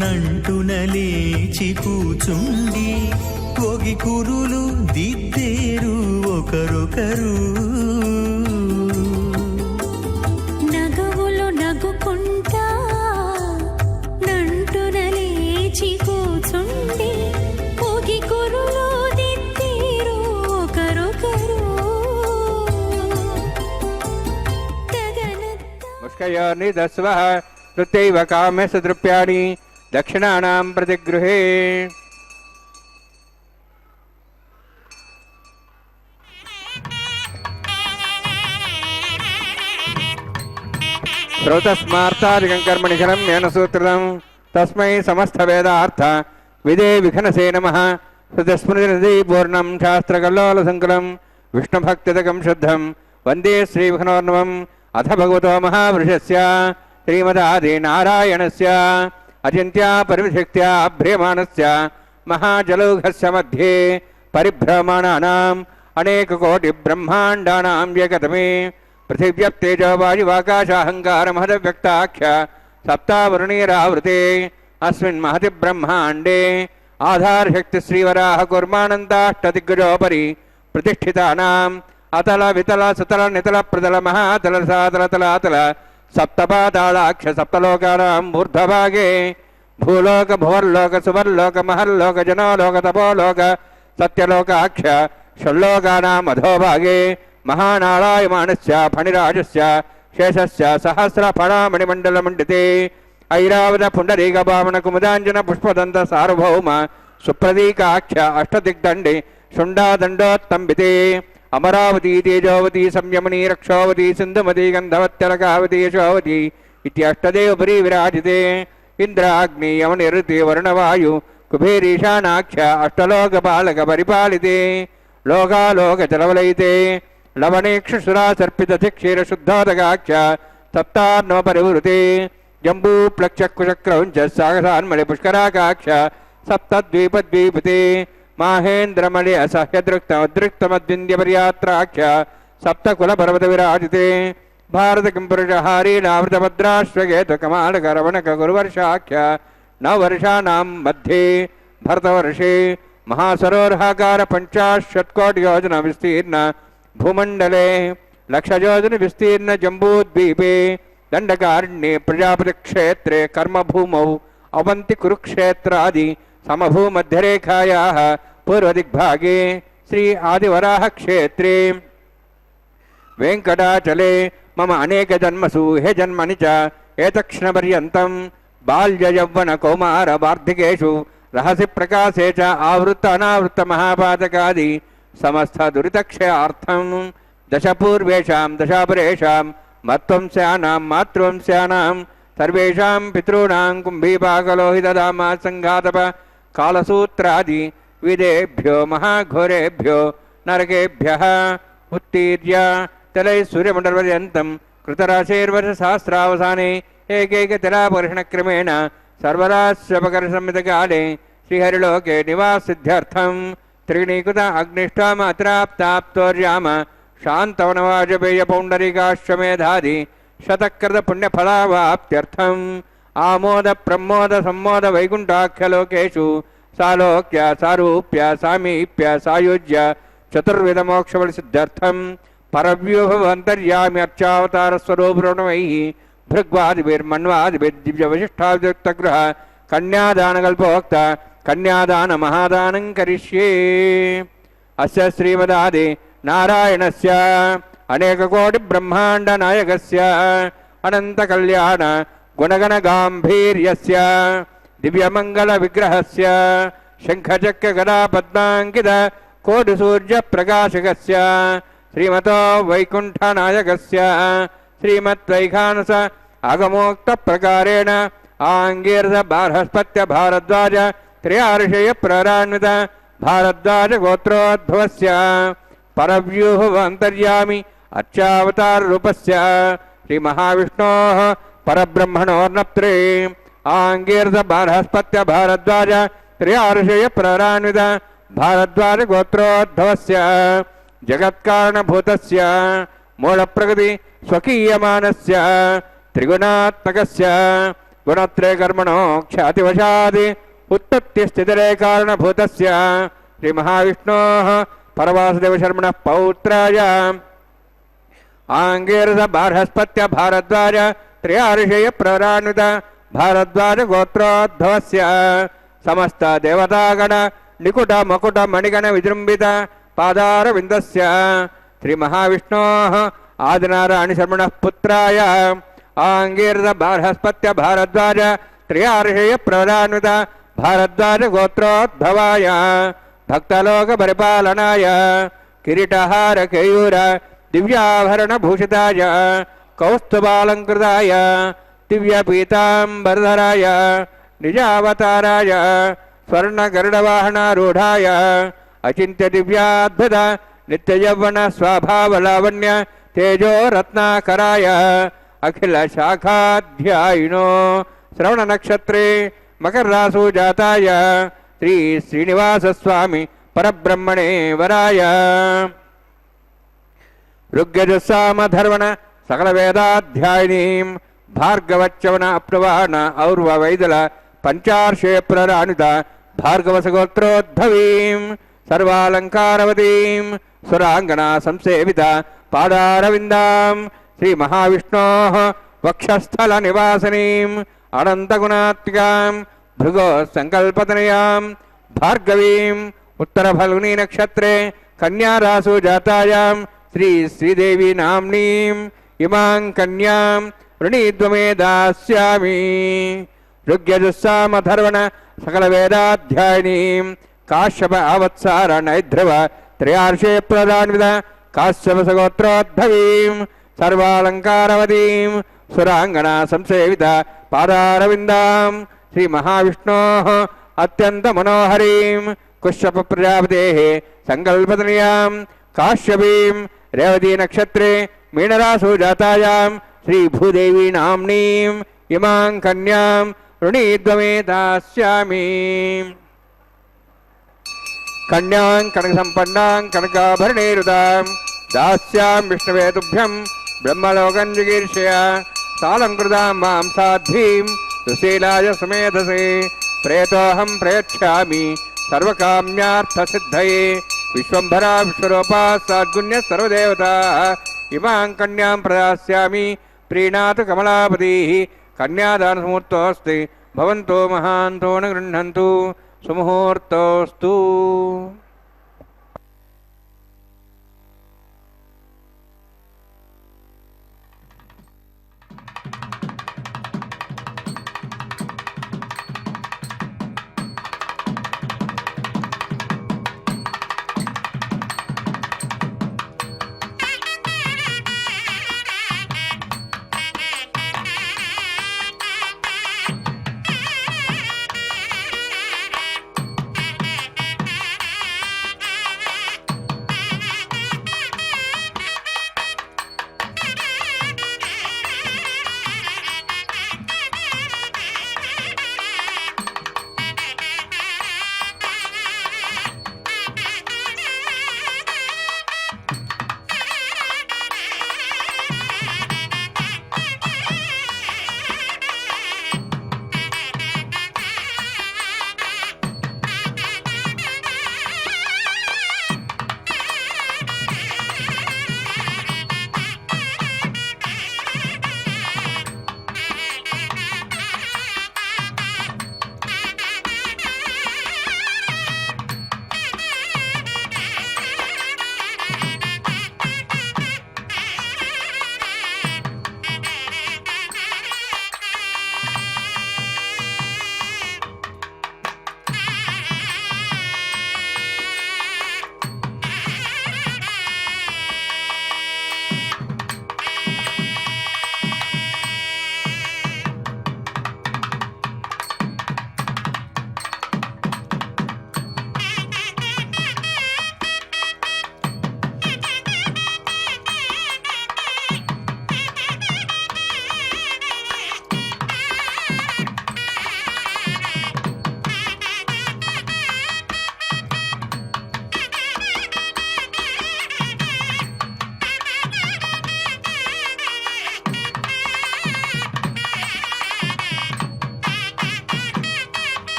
నంటున లేచి కూచుండి ఒగి కురులు దిద్దేరు ఒకరొకరు నగవులు నగుకుంటా నంటున లేచి కూచుండి పోగి కురులు దిద్దేరు ఒకరొకరు తదనంత मुष्कयोर्निदस्वः तृत्यैव काम्यस्य तृप्याणि दक्षिणानां प्रतिगृहे శ్రౌతస్మార్తాదికం కర్మనిఖరం ఏన సూత్రం తస్మై సమస్త వేదార్థ విదే విఘనసే నమః శృతస్మృతి పూర్ణం శాస్త్రకల్లోల సంకులం విష్ణుభక్తిదకం శుద్ధం వందే శ్రీవిఘ్నోర్ణవం అథ భగవతో మహాపురుషస్య శ్రీమదాది నారాయణస్య అచింత్యా పరివిశక్త్యా అభ్రియమాణస్య మహాజలౌఘస్య మధ్యే పరిభ్రమణానాం అనేక కోటి బ్రహ్మాండానాం ఏకతమే పృథివ్యప్తేజో వాయువాకాశాహంకార మహదవ్యక్తాఖ్య సప్తావరుణీరావృతే అస్మిన్ మహతి బ్రహ్మాండే ఆధారశక్తి శ్రీవరాహ కుర్మానందాష్టదిగ్గజోపరి ప్రతిష్ఠితానాం అతల వితల సుతల నితల ప్రతల మహాతల సాతల తలాతల సప్తపాతాళాక్ష సప్తలోకానాం ఊర్ధ్వభాగే భూలోక భువర్లోక సువర్లోక మహర్లోక జనోలోక తపోలోక సత్యలోకాక్ష షల్లోకానాం అధోభాగే మహానారాయమాణస్య ఫణిరాజస్య శేషస్య సహస్ర ఫణామణిమండలమండితే ఐరావత పుండరీక భావన కుముదాంజన పుష్పదంత సార్వభౌమ సుప్రదీకాక్ష అష్టదిగ్దండి శుండాదండోత్తంబితే అమరావతి తేజోవతి సంయమనీ రక్షోవతి సింధుమతి గంధవత్యరకావతి యశోవతి ఇత్యష్టదేవపరి విరాజితే ఇంద్రాగ్ని యమనిరుతి వరుణవాయు కుబేరీశానాక్ష అష్టలోకపాలక పరిపాలితే లోకాలోక జలవలయితే లవణేక్షుసురా సర్పిత క్షీర శుద్ధోదగాక్ష సప్తార్ణవ పరివృతే జంబూ ప్లక్షకుశక్రౌంచ సాగసాన్మళి పుష్కరాకాక్ష సప్తద్వీపద్వీపతే మాహేంద్రమళి అసహ్యదృక్తమదృక్తమద్వింద్యపర్యాత్రాక్ష సప్తకుల పర్వత విరాజితే భారత కింపురుషహారీ నావృతభద్రాశ్వగేత కమాలక రవణక గురువర్షాఖ్య నవవర్షాణం మధ్యే భరతవర్షే మహాసరోర్హాకార 50 యోజన విస్తీర్ణ భూమండలే 1,00,000 యోజన విస్తీర్ణ జంబూద్వీపే దండకారణ్యే ప్రజాపతి క్షేత్రే కర్మభూమౌ అవంతి కురుక్షేత్రాది సమభూమధ్యరేఖాయాః పూర్వదిగ్భాగే శ్రీ ఆదివరాహ క్షేత్రే వెంకటాచలే మమ అనేక జన్మసు హే జన్మని చ ఏతక్షణపర్యంతం బాల్య యౌవన కౌమార వార్ధికేషు రహసి ప్రకాశే చ ఆవృత్త అనావృత్త మహాపాతకాది సమస్త దురితక్షయార్థం దశపూర్వేషాం దశాపరేషాం మత్వంశానాం మాతృవంశానాం సర్వేషాం పితॄణాం కుంభీపాకలోహితదామా సంఘాతప కాలసూత్రాది విదేభ్యో మహాఘోరేభ్యో నరకేభ్యః ఉత్తీర్య తలై సూర్యమండలపర్యంతం కృతరాశేర్వర్షసహస్రావసానే ఏకైకతలాపర్షణక్రమేణ సర్వరాశ్వపకరసంహితకాలే శ్రీహరిలోకే నివాసిద్ధ్యర్థం త్రిగుణీకృత అగ్నిష్టామ అత్రాప్తాప్తోర్యామ శాంతవనవాజపేయ పౌండరీకాశ్వమేధాది శతకృత పుణ్యఫలావాప్త్యర్థం ఆమోద ప్రమోద సమ్మోద వైకుంఠాఖ్యలోకేషు సాలోక్య సారూప్య సామీప్య సాయుజ్య చతుర్విధ మోక్షఫల సిద్ధ్యర్థం పరవ్యూహవంతర్యామి అర్చావతార స్వరూపృణమై భృగ్వాదిభిర్మన్వాదిభిర్దివ్యవశిష్టావియుక్తగృహ కన్యాదానకల్పోక్త కన్యాదాన మహాదానం కరిష్యే. అస్య శ్రీమదాది నారాయణస్య అనేక కోటి బ్రహ్మాండ నాయకస్య అనంత కళ్యాణ గుణగణ గాంభీర్యస్య దివ్యమంగళ విగ్రహస్య శంఖచక్ర గదా పద్మాంకిత కోటి సూర్య ప్రకాశకస్య శ్రీమతో వైకుంఠ నాయకస్య శ్రీమద్వైఖానస ఆగమోక్త ప్రకారేణ ఆంగీరస బార్హస్పత్య భారద్వాజ త్రయార్షయ ప్రారాన్విత భారద్వాజ గోత్రోద్భవస్య పరవ్యూహవంతర్యామి అర్చావతార రూపస్య శ్రీ మహావిష్ణోః పరబ్రహ్మణోర్నప్త్రే ఆంగీరస బార్హస్పత్య భారద్వాజ త్రయార్షయ ప్రారాన్విత భారద్వాజ గోత్రోద్భవస్య జగత్కారణభూతస్య మూలప్రకృతి స్వకీయమానస్య త్రిగుణాత్మకస్య గుణత్రయ కర్మణో ఖ్యాతివశాది ఉత్పత్తి స్థితిరే కారణభూతస్య శ్రీ మహావిష్ణోః పరవాసుదేవ శర్మణః పౌత్రాయ ఆంగీరస బార్హస్పత్య భారద్వాజ త్రయార్షయ ప్రారాన్విత భారద్వాజ గోత్రోద్భవస్య సమస్త దేవతాగణ నికుట మకుట మణిగణ విజృంభిత పాదార విందస్య శ్రీ మహావిష్ణోః ఆదినారాయణ శర్మణః పుత్రాయ ఆంగీరస బార్హస్పత్య భారద్వాజ త్రయార్షయ ప్రారాన్విత భారద్వాజ గోత్రోద్భవాయ భక్తలోక పరిపాలనాయ కిరీటహార కేయూర దివ్యాభరణ భూషితాయ కౌస్తుభాలంకృతాయ దివ్యపీతాంబరధరాయ నిజావతారాయ స్వర్ణగరుడవాహనారూఢాయ అచింత్య దివ్యాద్భుత నిత్యయౌవన స్వభావలావణ్య తేజో రత్నాకరాయ అఖిల శాఖాధ్యాయినో శ్రవణ నక్షత్రే మకర రాశో జాతాయ శ్రీ శ్రీనివాస స్వామి పరబ్రహ్మణే వరాయ ఋగ్యజస్సామధర్వణ సకల వేదాధ్యాయినీం భార్గవచ్చవన అప్నవాన ఔర్వ వైదల పంచార్షే ప్రరాణిత భార్గవసగోత్రోద్భవీం సర్వాలంకారవతీం సురాంగనా సంసేవిత పాదారవిందాం శ్రీ మహావిష్ణోః వక్షస్థల నివాసినీం అనంతగుణాత్మికాం భృగో సంకల్పతనయాం భార్గవీం ఉత్తర ఫల్గుని నక్షత్రే కన్యారాశో జాతాయాం శ్రీ శ్రీదేవి నామ్నీం ఇమాం కన్యాం వృణీద్వమే దాస్యామి ఋగ్యజస్సామధర్వణ సకల వేదాధ్యాయినీం కాశ్యప అవత్సార నైధ్రవ త్రయార్షే ప్రదాన్విత కాశ్యప సగోత్రోద్భవీం సర్వాలంకారవతీం సురాంగనా సంసేవిత పాదారవిందాం శ్రీ మహావిష్ణోః అత్యంత మనోహరీం కుశ్యప ప్రజాపతేః సంకల్పతనయాం కాశ్యపీం రేవతీ నక్షత్రే మీనరాశో జాతాయాం శ్రీ భూదేవి నామ్నీం ఇమాం కన్యాం వృణీద్వమే దాస్యామి కన్యాం కనక సంపన్నాం కనకాభరణైరుదాం దాస్యాం విష్ణవే తుభ్యం బ్రహ్మలోకం జిగీర్షయ సాలంకృతాం మాం సాధ్వీం సుశీలాయ సమేధసే ప్రేతోహం ప్రయచ్ఛామి సర్వకామ్యార్థసిద్ధయే విశ్వంభరా విశ్వరూపా సద్గుణ్య సర్వదేవతా ఇమాం కన్యాం ప్రదాస్యామి ప్రీణాతు కమలాపతి కన్యాదానముహూర్తోస్తి భవంతో మహాంతో న గృహ్ణంతు సుముహూర్తోస్తు.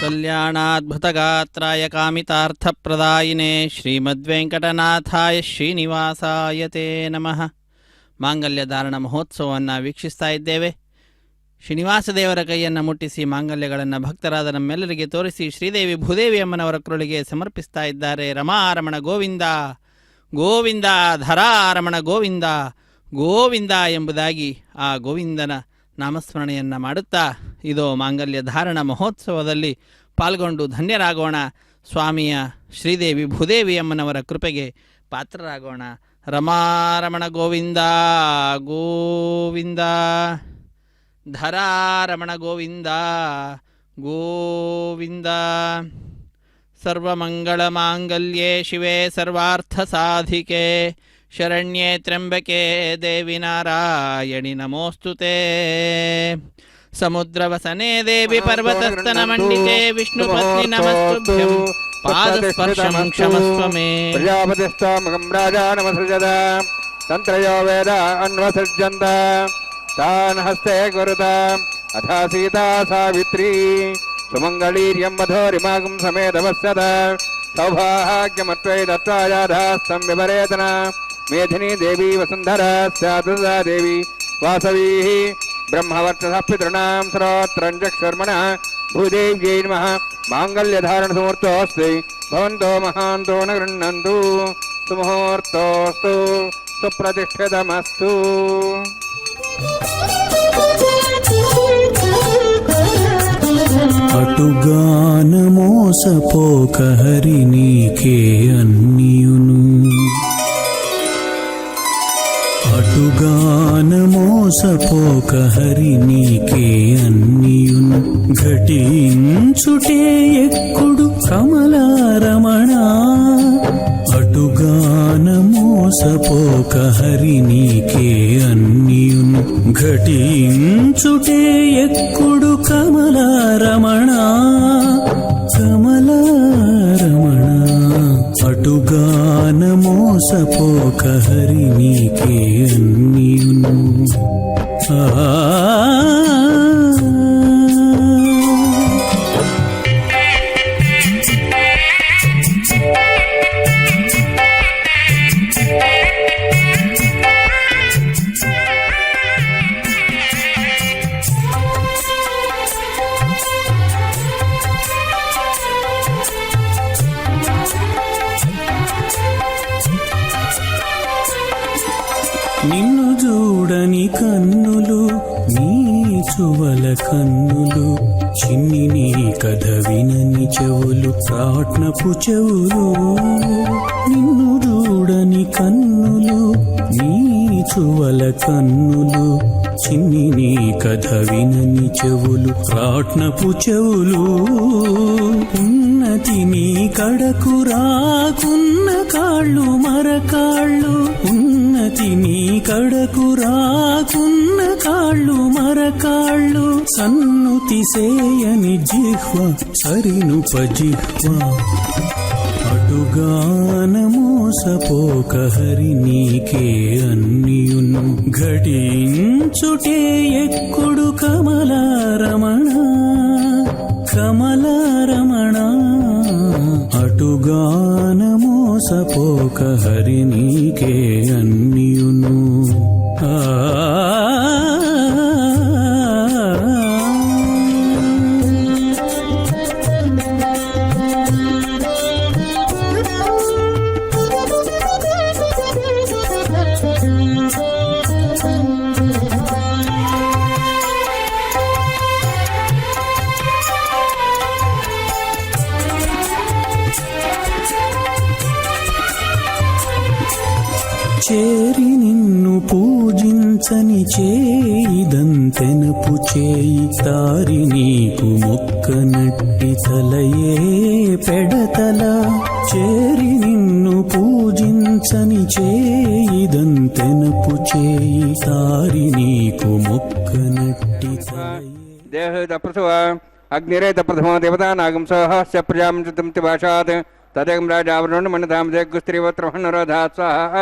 ಕಲ್ಯಾಣಾದ್ಭುತಗಾತ್ರಾಯ ಕಾಮಿತಾರ್ಥಪ್ರದಾಯಿನೇ ಶ್ರೀಮದ್ವೆಂಕಟನಾಥಾಯ ಶ್ರೀನಿವಾಸಾಯ ತೇ ನಮಃ. ಮಾಂಗಲ್ಯ ಧಾರಣ ಮಹೋತ್ಸವವನ್ನು ವೀಕ್ಷಿಸ್ತಾ ಇದ್ದೇವೆ. ಶ್ರೀನಿವಾಸ ದೇವರ ಕೈಯನ್ನು ಮುಟ್ಟಿಸಿ ಮಾಂಗಲ್ಯಗಳನ್ನು ಭಕ್ತರಾದ ನಮ್ಮೆಲ್ಲರಿಗೆ ತೋರಿಸಿ ಶ್ರೀದೇವಿ ಭೂದೇವಿ ಅಮ್ಮನವರ ಕರುಳಿಗೆ ಸಮರ್ಪಿಸ್ತಾ ಇದ್ದಾರೆ. ರಮಾರಮಣ ಗೋವಿಂದ ಗೋವಿಂದ, ಧರಾರಮಣ ಗೋವಿಂದ ಗೋವಿಂದ ಎಂಬುದಾಗಿ ಆ ಗೋವಿಂದನ ನಾಮಸ್ಮರಣೆಯನ್ನು ಮಾಡುತ್ತಾ ಇದೋ ಮಾಂಗಲ್ಯ ಧಾರಣ ಮಹೋತ್ಸವದಲ್ಲಿ ಪಾಲ್ಗೊಂಡು ಧನ್ಯರಾಗೋಣ. ಸ್ವಾಮಿಯ ಶ್ರೀದೇವಿ ಭೂದೇವಿ ಅಮ್ಮನವರ ಕೃಪೆಗೆ ಪಾತ್ರರಾಗೋಣ. ರಮಾರಮಣ ಗೋವಿಂದ ಗೋವಿಂದ, ಧರಾರಮಣ ಗೋವಿಂದ ಗೋವಿಂದ. ಸರ್ವಮಂಗಳಮಾಂಗಲ್ಯೆ ಶಿವೆ ಸರ್ವಾರ್ಥಸಾಧಿಕೆ ಶರಣ್ಯೆ ತ್ರ್ಯಂಬಕೆ ದೇವಿ ನಾರಾಯಣಿ ನಮೋಸ್ತುತೆ. ಸಮುದ್ರವಸನೆ ದೇವಿ ಪರ್ವತಸ್ತನ ಮಂಡಿತೆ ವಿಷ್ಣುಪತ್ನಿ ನಮಸ್ತುಭ್ಯಂ ಪಾದಸ್ಪರ್ಶಂ ಕ್ಷಮಸ್ವ ಮೇ. ಪ್ರಜಾಪತಿಸ್ತಮಗಂ ರಾಜಾ ನಮಸೃಜದ ತಂತ್ರಯೋ ವೇದ ಅನ್ವಸೃಜಂತ ತಾನ್ ಹಸ್ತೆ ಗುರುತ ಅಥ ಸೀತಾ ಸಾವಿತ್ರಿ ಸುಮಂಗಳೀರ್ಯಂ ವಧೋರಿಮಾಗಂ ಸಮೇತವಸ್ಯದ ಸೌಭಾಗ್ಯಮತ್ವೈ ದತ್ವಾಯಾಧಾಸ್ತಂ ವಿವರೇತನ ಮೇಧಿನಿ ದೇವಿ ವಸುಂಧರಾ ಸ್ಯಾದುದಾ ದೇವಿ ವಾಸವೀ ಬ್ರಹ್ಮವರ್ಚಸಃ ಪಿತॄಣಾಂ ಶ್ರೋತ್ರಂಜಕ್ಷರ್ಮಣಃ ಭೂದೇವ್ಯೈ ನಮಃ. ಮಾಂಗಲ್ಯಧಾರಣಸುಮೂರ್ತೋऽಸ್ತಿ ಭವಂತೋ ಮಹಾಂತೋ ನ ಗೃಹ್ಣन्तु ಸುಮುಹೂರ್ತೋऽस्तु ಸುಪ್ರತಿಷ್ಠಿತಮಸ್ತು. అటుగాన మోసపోక హరి నీకే అన్నియును, అటుగాన మోసపోక హరి నీకే అన్నియును. ఘటించుటే ఎక్కుడు కమలారమణ, అటుగాన మోసపోక హరి నీకే అన్నియును. ఘటించుటే ఎక్కుడు కమలారమణ, కమలారమణ. అటుగాన మోసపోక హరి నీకే అన్నియును. నిన్ను చూడని కన్నులు, నీ చువల కన్నులు, చిన్ని నీ కథ వినని చెవులు, ప్రాట్నపు చెవులు. నిన్ను చూడని కన్నులు, నీ చువల కన్నులు, చిన్ని నీ కథ వినని చెవులు, ప్రాట్నపు చెవులు. ఉన్నతి నీ కడకు రాకున్న కాళ్ళు మరకాళ్ళు, ఉన్నతి నీ కడకు రాకున్న కాళ్ళు మరకాళ్ళు. సన్నుతి సేయని జిహ్వ సరినుపజిహ్వ, అటుగాన మోసపోక హరి నీకే అన్నియును. ఘటించుటే ఎక్కుడు కమలారమణ, కమలారమణ. అటుగాన మోసపోక హరి నీకే అన్నియును. చేరి నిన్ను పూజించని చేయిదంతెనపు చేయి, తారి నీకు మొక్కనట్టి తలయే పెడతల. చేరి నిన్ను పూజించని చేయిదంతెనపు చేయి, తారి నీకు మొక్కనట్టి తలయే. దేహ ప్రసవ అగ్నిరేత ప్రథమో దేవతా నాగం సహస్య ప్రజాం భాషాత్ తదేకం రాజావరణం మణిధామ దేగుస్త్రీవత్రమణరోధాత్ స్వాహ.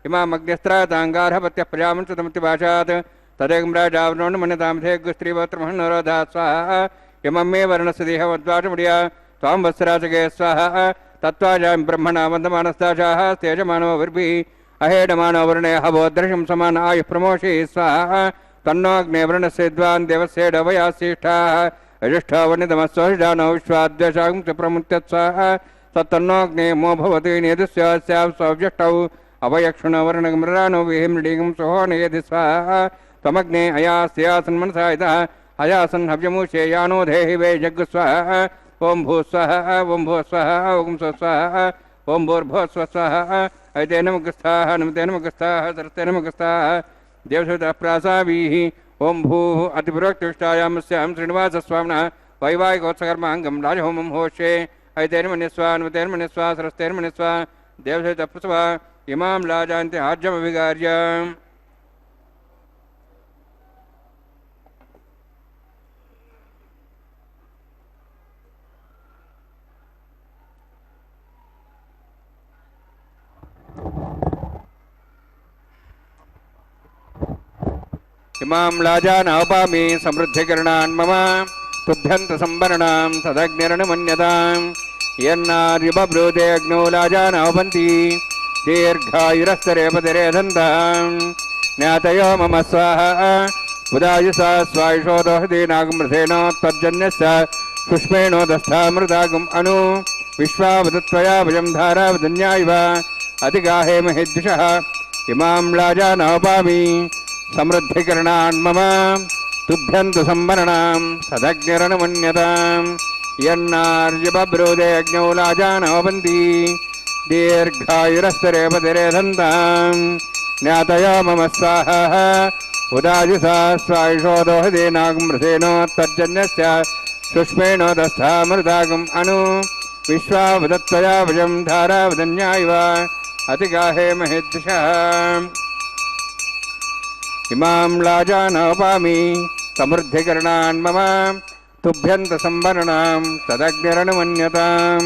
ఇమామగ్నిస్త్రాతాంగార్హపత్య ప్రజామంచతమతి భాషాత్ తదేకం రాజావరణం మణిధామ దేగుస్త్రీవత్రమణరోధాత్ స్వాహ. इमं मे वर्णस्य देहवद्वाचमुडिया त्वां वत्सराजगे स्वाहा तत्त्वाजां ब्रह्मणा वन्दमानस्ताजाः तेजमानो विर्भिः अहेडमानो वर्णे हवोदृशं समान आयुः प्रमोषि स्वाहा तन्नोऽग्ने वर्णस्य विद्वान् देवस्येडवयासिष्ठाः अजिष्ठावनितमस्वजानो विश्वाद्वेषां च प्रमुत्यत् स्वाहा तत्तन्नोऽग्ने मो भवति नेदुस्यास्यां स्वव्यष्टौ अवयक्षुणो वर्णगमृरानो विहिमृडीगं सुहोनयेधि स्वाहा त्वमग्ने अयास्यासन्मनसा इतः अयासन् हव्यमुषे यानो देहि वै जग्गु स्वाहा ॐ भूः स्वाहा ॐ भुवः स्वाहा ॐ स्वः स्वाहा ॐ भूर्भुवः स्वः स्वाहा ऐते नमगस्थाः नमते नमगस्थाः सरस्ते नमगस्थाः देवसवितः प्रासावीः ॐ भूः अतिपुरोक्तिष्ठायामस्यां श्रीनिवासस्वामिनः वैवाहिकोत्सकर्माङ्गं राजहोमं होष्ये ऐतेर्मन्यस्वा नमतेर्मन्यस्वा सरस्तेर्मन्यस्वा देवसवितः प्रसवा इमां लाजान्ति आज्यमभिगार्य इमां लाजानौपामि समृद्धिकरणान् मम तुभ्यन्तसंवरणां सदग्निरनुमन्यतां यन्नार्युबब्रूते अग्नौ लाजानौपन्ति दीर्घायुरस्तरेपतिरेधन्तां ज्ञातयो मम स्वाहा उदायुषा स्वायुषोदोहदीनागमृथेनोत्तर्जन्यस्य पुष्पेणोदस्थामृतागम् अनु विश्वावदत्वया भजं धारावदन्यायव अतिगाहे महेद्विषः इमां लाजानौपामि समृद्धिकरणान् मम तुभ्यन्तु संवरणां सदग्निरनुमन्यतां यन्नार्युबब्रूते अग्नौ लाजानौपन्ति दीर्घायुरस्तरेपतिरेधन्तां ज्ञातयो मम स्वाहा उदायुषा स्वायुषोदोहदीनागमृथेनोत्तर्जन्यस्य सुष्मेणोदस्थामृतागम् अनु विश्वावदत्वया भजं धारावदन्यायव अतिगाहे महेद्विषः इमां लाजानौपामि समृद्धिकरणान् मम तुभ्यन्तसंवरणां तदग्निरनुमन्यतां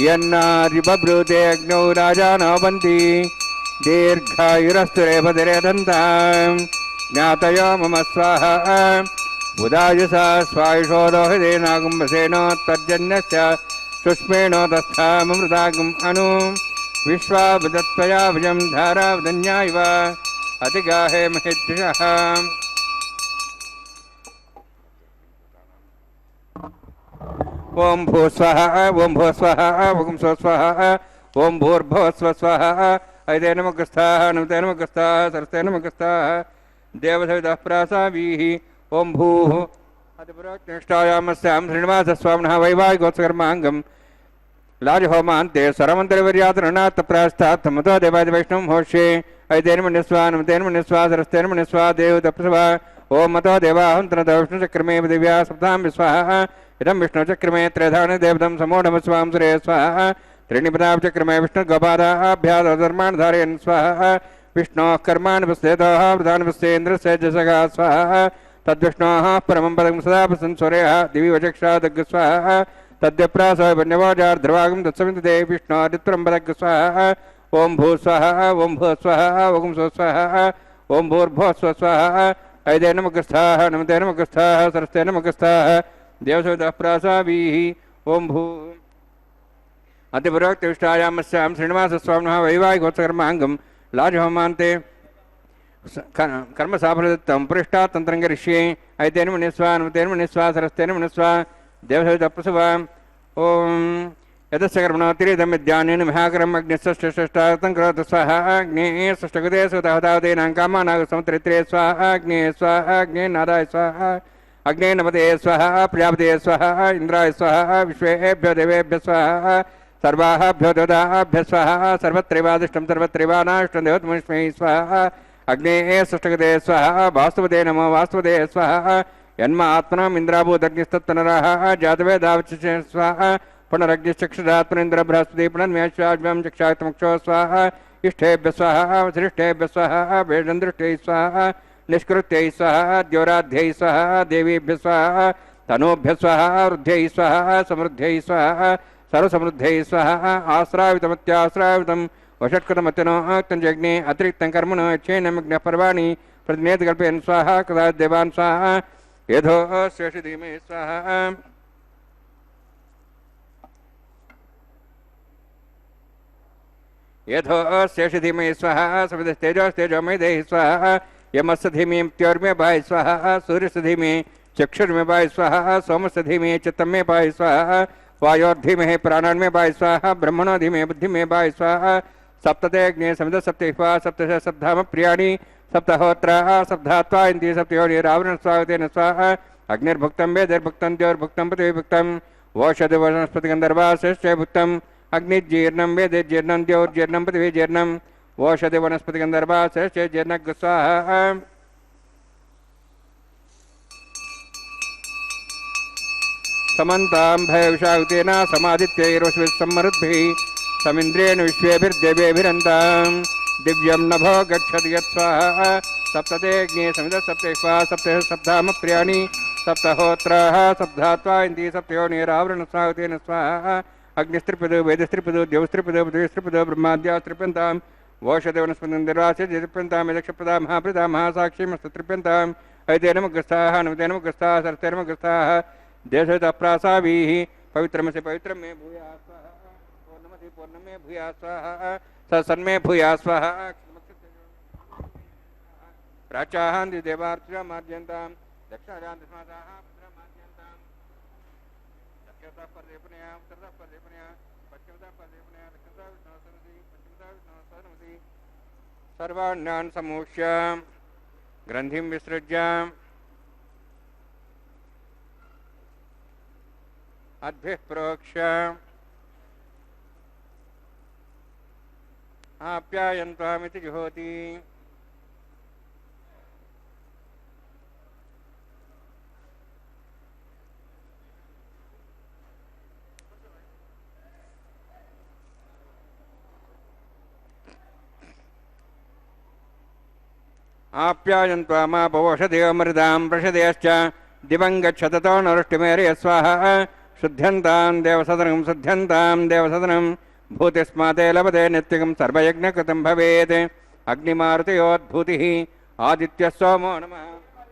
यन्नार्युबब्रूते अग्नौ लाजानौपन्ति दीर्घायुरस्तुरेपतिरेधन्तां ज्ञातयो मम स्वाहा उदायुषा स्वायुषोदोहदीनागुम्भसेनोत्तर्जन्यस्य सुष्मेणोदस्थामृतागम् अनु विश्वावदत्वया भजं धारावदन्यायव अतिगाहे महेद्विषः ॐ भूः स्वाहा ॐ भुवः स्वाहा ॐ स्वः स्वाहा ॐ भूर्भुवः स्वः स्वाहा ऐते नमगस्थाः नमते नमगस्थाः सरस्ते नमगस्थाः देवसवितः प्रासावीः ॐ भूः अतिपुरोक्तिष्ठायामस्यां श्रीनिवासस्वामिनः वैवाहिकोत्सकर्माङ्गं लाजहोमान्ते सरमन्त्रिवर्यातरणात् प्रास्तात् मतो देवादिवैष्णवं होष्ये ऐतेर्मन्यस्वा नमतेर्मन्यस्वा सरस्तेर्मन्यस्वा देवतप्रसवा ॐ मतो देवाहन्तनतो विष्णुचक्रमे दिव्या सप्तां विस्वाहा इदं विष्णुचक्रमे त्रेधानि देवतं समूढमस्वां सुरे स्वाहा त्रीणिपदाचक्रमे विष्णुगोपादाभ्याधर्मान् धारयन् स्वाहा विष्णोः कर्माणि पश्येतः प्रधानि पश्येन्द्रस्य जसगा स्वाहा तद्विष्णोः परमं पदं सदा पश्यन् सूर्यः दिवि वचक्षादग् स्वाहा तद्यप्रासो वन्यवाजार्ध्रवागं तत्सविन्दते विष्णोदित्रं पदग् स्वाहा ॐ भूः स्वाहा ॐ भुवः स्वाहा ॐ स्वः स्वाहा ॐ भूर्भुवः स्वः स्वाहा ऐते नमगस्थाः नमते नमगस्थाः सरस्ते नमगस्थाः देवसवितः प्रासावीः ॐ भूः अतिपुरोक्तिष्ठायामस्यां श्रीनिवासस्वामिनः वैवाहिकोत्सकर्माङ्गं लाजहोमान्ते कर्मसाफलदत्तं पुरिष्टात् तन्त्रं करिष्ये ऐतेर्मन्यस्वा नमतेर्मन्यस्वा सरस्तेर्मन्यस्वा देवसवितः प्रसवा ॐ यतस्य कर्मणो तिरिदं विद्यानेन महाकरम् अग्निष्ठातं करोतु स्वाहा अग्ने षष्ठकृते सुतावदेनां कामानागसमुत्रित्रे स्वाहा अग्ने स्वाहा अग्ने नादाय स्वाहा अग्ने नमते स्वाहा प्रजापते स्वाहा इन्द्राय स्वाहा विश्वेभ्यो देवेभ्यः स्वाहा सर्वाभ्यो देवताभ्यः स्वाहा सर्वत्रैवादिष्टं सर्वत्रैवानाष्टं देवतमस्मै स्वाहा अग्ने षष्ठकृते स्वाहा वास्तुपदे नमो वास्तुपदे स्वाहा यन्म आत्मनाम् इन्द्राभूतग्निस्तत्तनराः जातवेदावचक्षे स्वाहा पुनरग्निश्चक्षुरात्मनेन्द्र बृहस्पति पुनर्म्याश्वाभ्यां चक्षातमुक्षो स्वाहा इष्टेभ्य स्वाहा श्रेष्ठेभ्य स्वाहा वेदन्द्रष्टै स्वाहा निष्कृत्यै स्वाहा द्योराध्यै स्वाहा देवीभ्य स्वाहा तनूभ्य स्वाहा वृद्ध्यै स्वाहा समृद्ध्यै स्वाहा सर्वसमृद्ध्यै स्वाहा आश्रावितमत्याश्रावितं वषट्कृतमत्यनो अतिरिक्तं कर्मणो यच्छेनमग्नः पर्वाणि प्रतिनेतकल्पयन् स्वाहा कदा देवान् स्वाहा यथोऽस्य धीमहि स्वाहा यथोऽस्य धीमहि स्वाहा सवितस्तेजोस्तेजोमयि देहि स्वाहा यमस्य धीमहि मृत्योर्मे पाहि स्वाहा सूर्यस्य धीमहि चक्षुर्मे पाहि स्वाहा सोमस्य धीमहि चित्तमे पाहि स्वाहा वायोर्धीमहि प्राणान्मे पाहि स्वाहा ब्रह्मणो धीमहि बुद्धिमे पाहि स्वाहा सप्तते अग्ने समित सप्तैः सप्तश सप्ताम प्रियाणि सप्तहोत्राः सप्तात्वा इन्द्रिय सप्तयोनिरावरण स्वागतेन स्वाहा अग्निर्भुक्तं वेदिर्भुक्तं द्योर्भुक्तं पृथिवीभुक्तं वोषधि वनस्पतिगन्धर्वाश्च भुक्तम् अग्निजीर्णं वेदिर्जीर्णं द्योर्जीर्णं पृथिवीजीर्णं वोषधि वनस्पतिगन्धर्वाश्च जीर्णः स्वाहा समन्तां भयविषाहुतेन समादित्यैर्वसुभिः समिन्द्रेण विश्वेभिर्देवेभिरन्तां दिव्यं नभो गच्छति यत्स्वाहा सप्तते अग्ने समित सप्तैः सप्तः सप्ताम प्रियाणि सप्तहोत्राः सप्तात्वा इन्द्रिय सप्तयोनिरावरण स्वागतेन स्वाहा अग्निस्त्रिपदो वेदस्त्रिपदो द्यौस्त्रिपदो पृथिवीस्त्रिपदो ब्रह्माद्यास्त्रिप्यन्तां वोषधि वनस्पतिर्वास्य तृप्यन्तां यदक्षप्रदा महाप्रदा महासाक्षीमस्तृप्यन्ताम् ऐतेनमुग्रस्ताः नमतेनमुग्रस्ताः सरतेनमुग्रस्ताः देशतप्रासाभिः पवित्रमसि पवित्रं मे भूयात् स्वाहा पूर्णमसि पूर्णं मे भूयात् स्वाहा सन्मे भूयात् स्वाहा प्राचाहान्ति देवार्चया मार्जयन्तां दक्षिणाजान्तस्मादाः पुत्रमार्जयन्तां दक्षिणतः पर्यपनया उत्तरतः पर्यपनया पश्चिमतः पर्यपनया दक्षिणतः विष्णुसरसि पश्चिमतः विष्णुसरसि सर्वाण्यान् समूह्य ग्रन्थिं विसृज्य अद्भिः प्रोक्ष्य आप्यायन्त्वामिति जुहोति आप्यायन्त्वामापवोषधेऽमृतां प्रषदेश्च दिवं गच्छततो नरुष्टिमेरय स्वाहा शुद्ध्यन्तां देवसदनं भूतिस्माते लभते नित्यं सर्वयज्ञकृतं भवेत् अग्निमारुतयोद्भूतिः आदित्यः सोमो नमः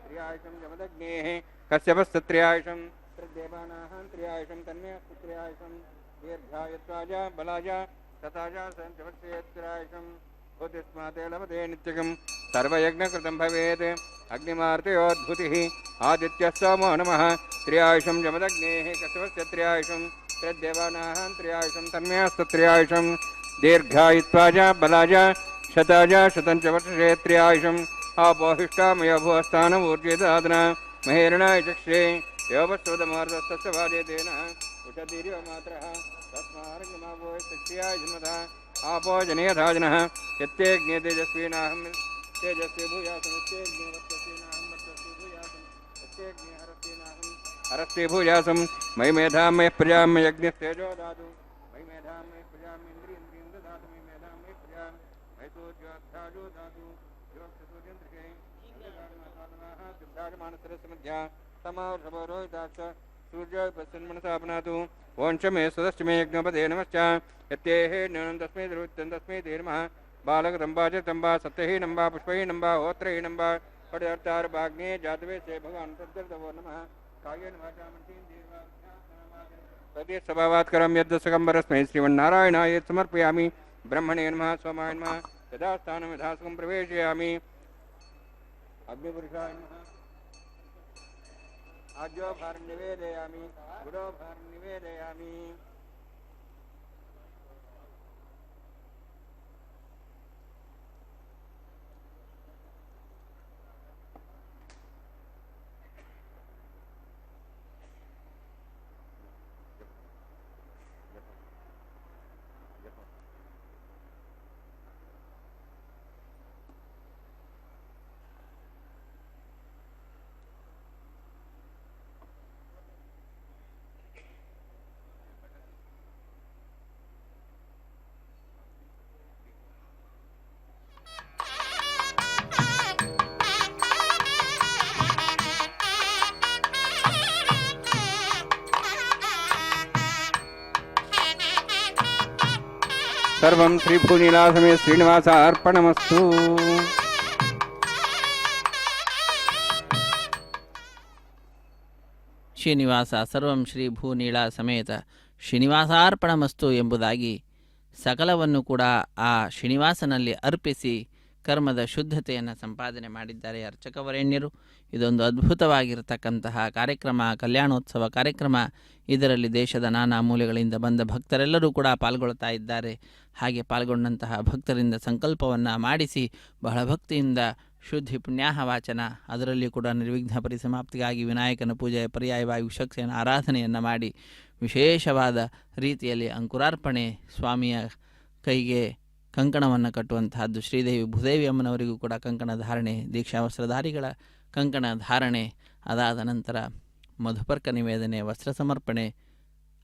त्र्यायुषं जमदग्नेः कश्यपस्तत्र्यायुषं त्रिदेवानाः त्र्यायुषं तन्मेऽस्तु त्र्यायुषं दीर्घायुत्वाज बलाज तथाज सञ्चवत्सेत्र्यायुषं भूतिस्माते लभते नित्यं सर्वयज्ञकृतं भवेत् अग्निमारुतयोद्भूतिः आदित्यः सोमो नमः त्र्यायुषं जमदग्नेः कश्यपस्य त्र्यायुषं त्रिदेवानाः त्र्यायुषं तन्मेऽस्तु त्र्यायुषं दीर्घायुत्वाज बलाज शताज शतञ्च वर्षे त्र्यायुषम् आपोहिष्टामयो भुवस्थानमूर्जितादना महेरणाय चक्षे योपस्तोदमार्दस्तस्य भार्यतेन उषदीर्यो मात्रः तस्मार्गमावोष्याय जन्मतः आपो जनयधाजनः यत्तेऽग्ने तेजस्वीनाहं तेजस्वी भूयासं हरस्ते भूयासं मयि मेधां मयि प्रजां मयि यज्ञस्तेजो दातु मयि मेधां मयि प्रजां इन्द्रियं ददातु मयि मेधां मयि प्रजां मयि सूर्योऽध्याजो दातु योगसूर्यन्द्रिये सिद्धाजमानसरस्मध्या समावरोहिताश्च सूर्यो पश्चिन्मनसा पुनातु वंश मे सदश्च मे यज्ञपदे नमश्च यत्तेः न्यूनं तस्मै द्रवित्यं तस्मै धीर्मः बालकदम्बा च तम्बा सत्यहीनं वा पुष्पहीनं वा होत्रहीनं वा पटर्तारभाग्ने जातवे से भगवान् तद्गर्दवो नमः कायेन वाचा तदे स्वभावात् करं यद्दशकम्बरस्मै श्रीमन्नारायणाय समर्पयामि ब्रह्मणे नमः सोमाय नमः यदा स्थानं यथासकं प्रवेशयामि अग्निपुरुषाय नमः आज्यो भारं निवेदयामि गुरो भारं निवेदयामि सर्वं श्रीभूनीलासमे श्रीनिवासार्पणमस्तु। ಶ್ರೀನಿವಾಸ ಸರ್ವಂ ಶ್ರೀ ಭೂನೀಳ ಸಮೇತ ಶ್ರೀನಿವಾಸಾರ್ಪಣಮಸ್ತು ಎಂಬುದಾಗಿ ಸಕಲವನ್ನು ಕೂಡ ಆ ಶ್ರೀನಿವಾಸನಲ್ಲಿ ಅರ್ಪಿಸಿ ಕರ್ಮದ ಶುದ್ಧತೆಯನ್ನು ಸಂಪಾದನೆ ಮಾಡಿದ್ದಾರೆ ಅರ್ಚಕವರೇಣ್ಯರು. ಇದೊಂದು ಅದ್ಭುತವಾಗಿರತಕ್ಕಂತಹ ಕಾರ್ಯಕ್ರಮ, ಕಲ್ಯಾಣೋತ್ಸವ ಕಾರ್ಯಕ್ರಮ. ಇದರಲ್ಲಿ ದೇಶದ ನಾನಾ ಮೂಲೆಗಳಿಂದ ಬಂದ ಭಕ್ತರೆಲ್ಲರೂ ಕೂಡ ಪಾಲ್ಗೊಳ್ತಾ ಇದ್ದಾರೆ. ಹಾಗೆ ಪಾಲ್ಗೊಂಡಂತಹ ಭಕ್ತರಿಂದ ಸಂಕಲ್ಪವನ್ನು ಮಾಡಿಸಿ ಬಹಳ ಭಕ್ತಿಯಿಂದ ಶುದ್ಧಿ ಪುಣ್ಯಾಹ ವಾಚನ, ಅದರಲ್ಲಿ ಕೂಡ ನಿರ್ವಿಘ್ನ ಪರಿಸಮಾಪ್ತಿಗಾಗಿ ವಿನಾಯಕನ ಪೂಜೆ ಪರ್ಯಾಯವಾಗಿ ವಿಷಕ್ಸೇನ ಆರಾಧನೆಯನ್ನು ಮಾಡಿ ವಿಶೇಷವಾದ ರೀತಿಯಲ್ಲಿ ಅಂಕುರಾರ್ಪಣೆ, ಸ್ವಾಮಿಯ ಕೈಗೆ ಕಂಕಣವನ್ನು ಕಟ್ಟುವಂತಹದ್ದು. ಶ್ರೀದೇವಿ ಭೂದೇವಿ ಅಮ್ಮನವರಿಗೂ ಕೂಡ ಕಂಕಣ ಧಾರಣೆ, ದೀಕ್ಷಾವಸ್ತ್ರಧಾರಿಗಳ ಕಂಕಣ ಧಾರಣೆ, ಅದಾದ ನಂತರ ಮಧುಪರ್ಕ ನಿವೇದನೆ, ವಸ್ತ್ರ ಸಮರ್ಪಣೆ,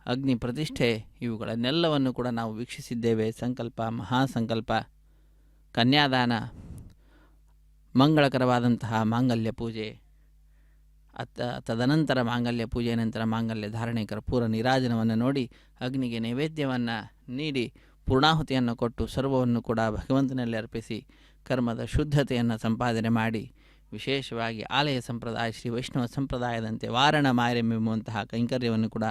ಅಗ್ನಿ ಪ್ರತಿಷ್ಠೆ, ಇವುಗಳನ್ನೆಲ್ಲವನ್ನು ಕೂಡ ನಾವು ವೀಕ್ಷಿಸಿದ್ದೇವೆ. ಸಂಕಲ್ಪ, ಮಹಾಸಂಕಲ್ಪ, ಕನ್ಯಾದಾನ, ಮಂಗಳಕರವಾದಂತಹ ಮಾಂಗಲ್ಯ ಪೂಜೆ, ತದನಂತರ ಮಾಂಗಲ್ಯ ಪೂಜೆಯ ನಂತರ ಮಾಂಗಲ್ಯ ಧಾರಣೆ, ಕರ್ಪೂರ ನೀರಾಜನವನ್ನು ನೋಡಿ ಅಗ್ನಿಗೆ ನೈವೇದ್ಯವನ್ನು ನೀಡಿ ಪೂರ್ಣಾಹುತಿಯನ್ನು ಕೊಟ್ಟು ಸರ್ವವನ್ನು ಕೂಡ ಭಗವಂತನಲ್ಲಿ ಅರ್ಪಿಸಿ ಕರ್ಮದ ಶುದ್ಧತೆಯನ್ನು ಸಂಪಾದನೆ ಮಾಡಿ ವಿಶೇಷವಾಗಿ ಆಲಯ ಸಂಪ್ರದಾಯ ಶ್ರೀ ವೈಷ್ಣವ ಸಂಪ್ರದಾಯದಂತೆ ವಾರಣ ಮಾಯರೆಂಬುವಂತಹ ಕೈಂಕರ್ಯವನ್ನು ಕೂಡ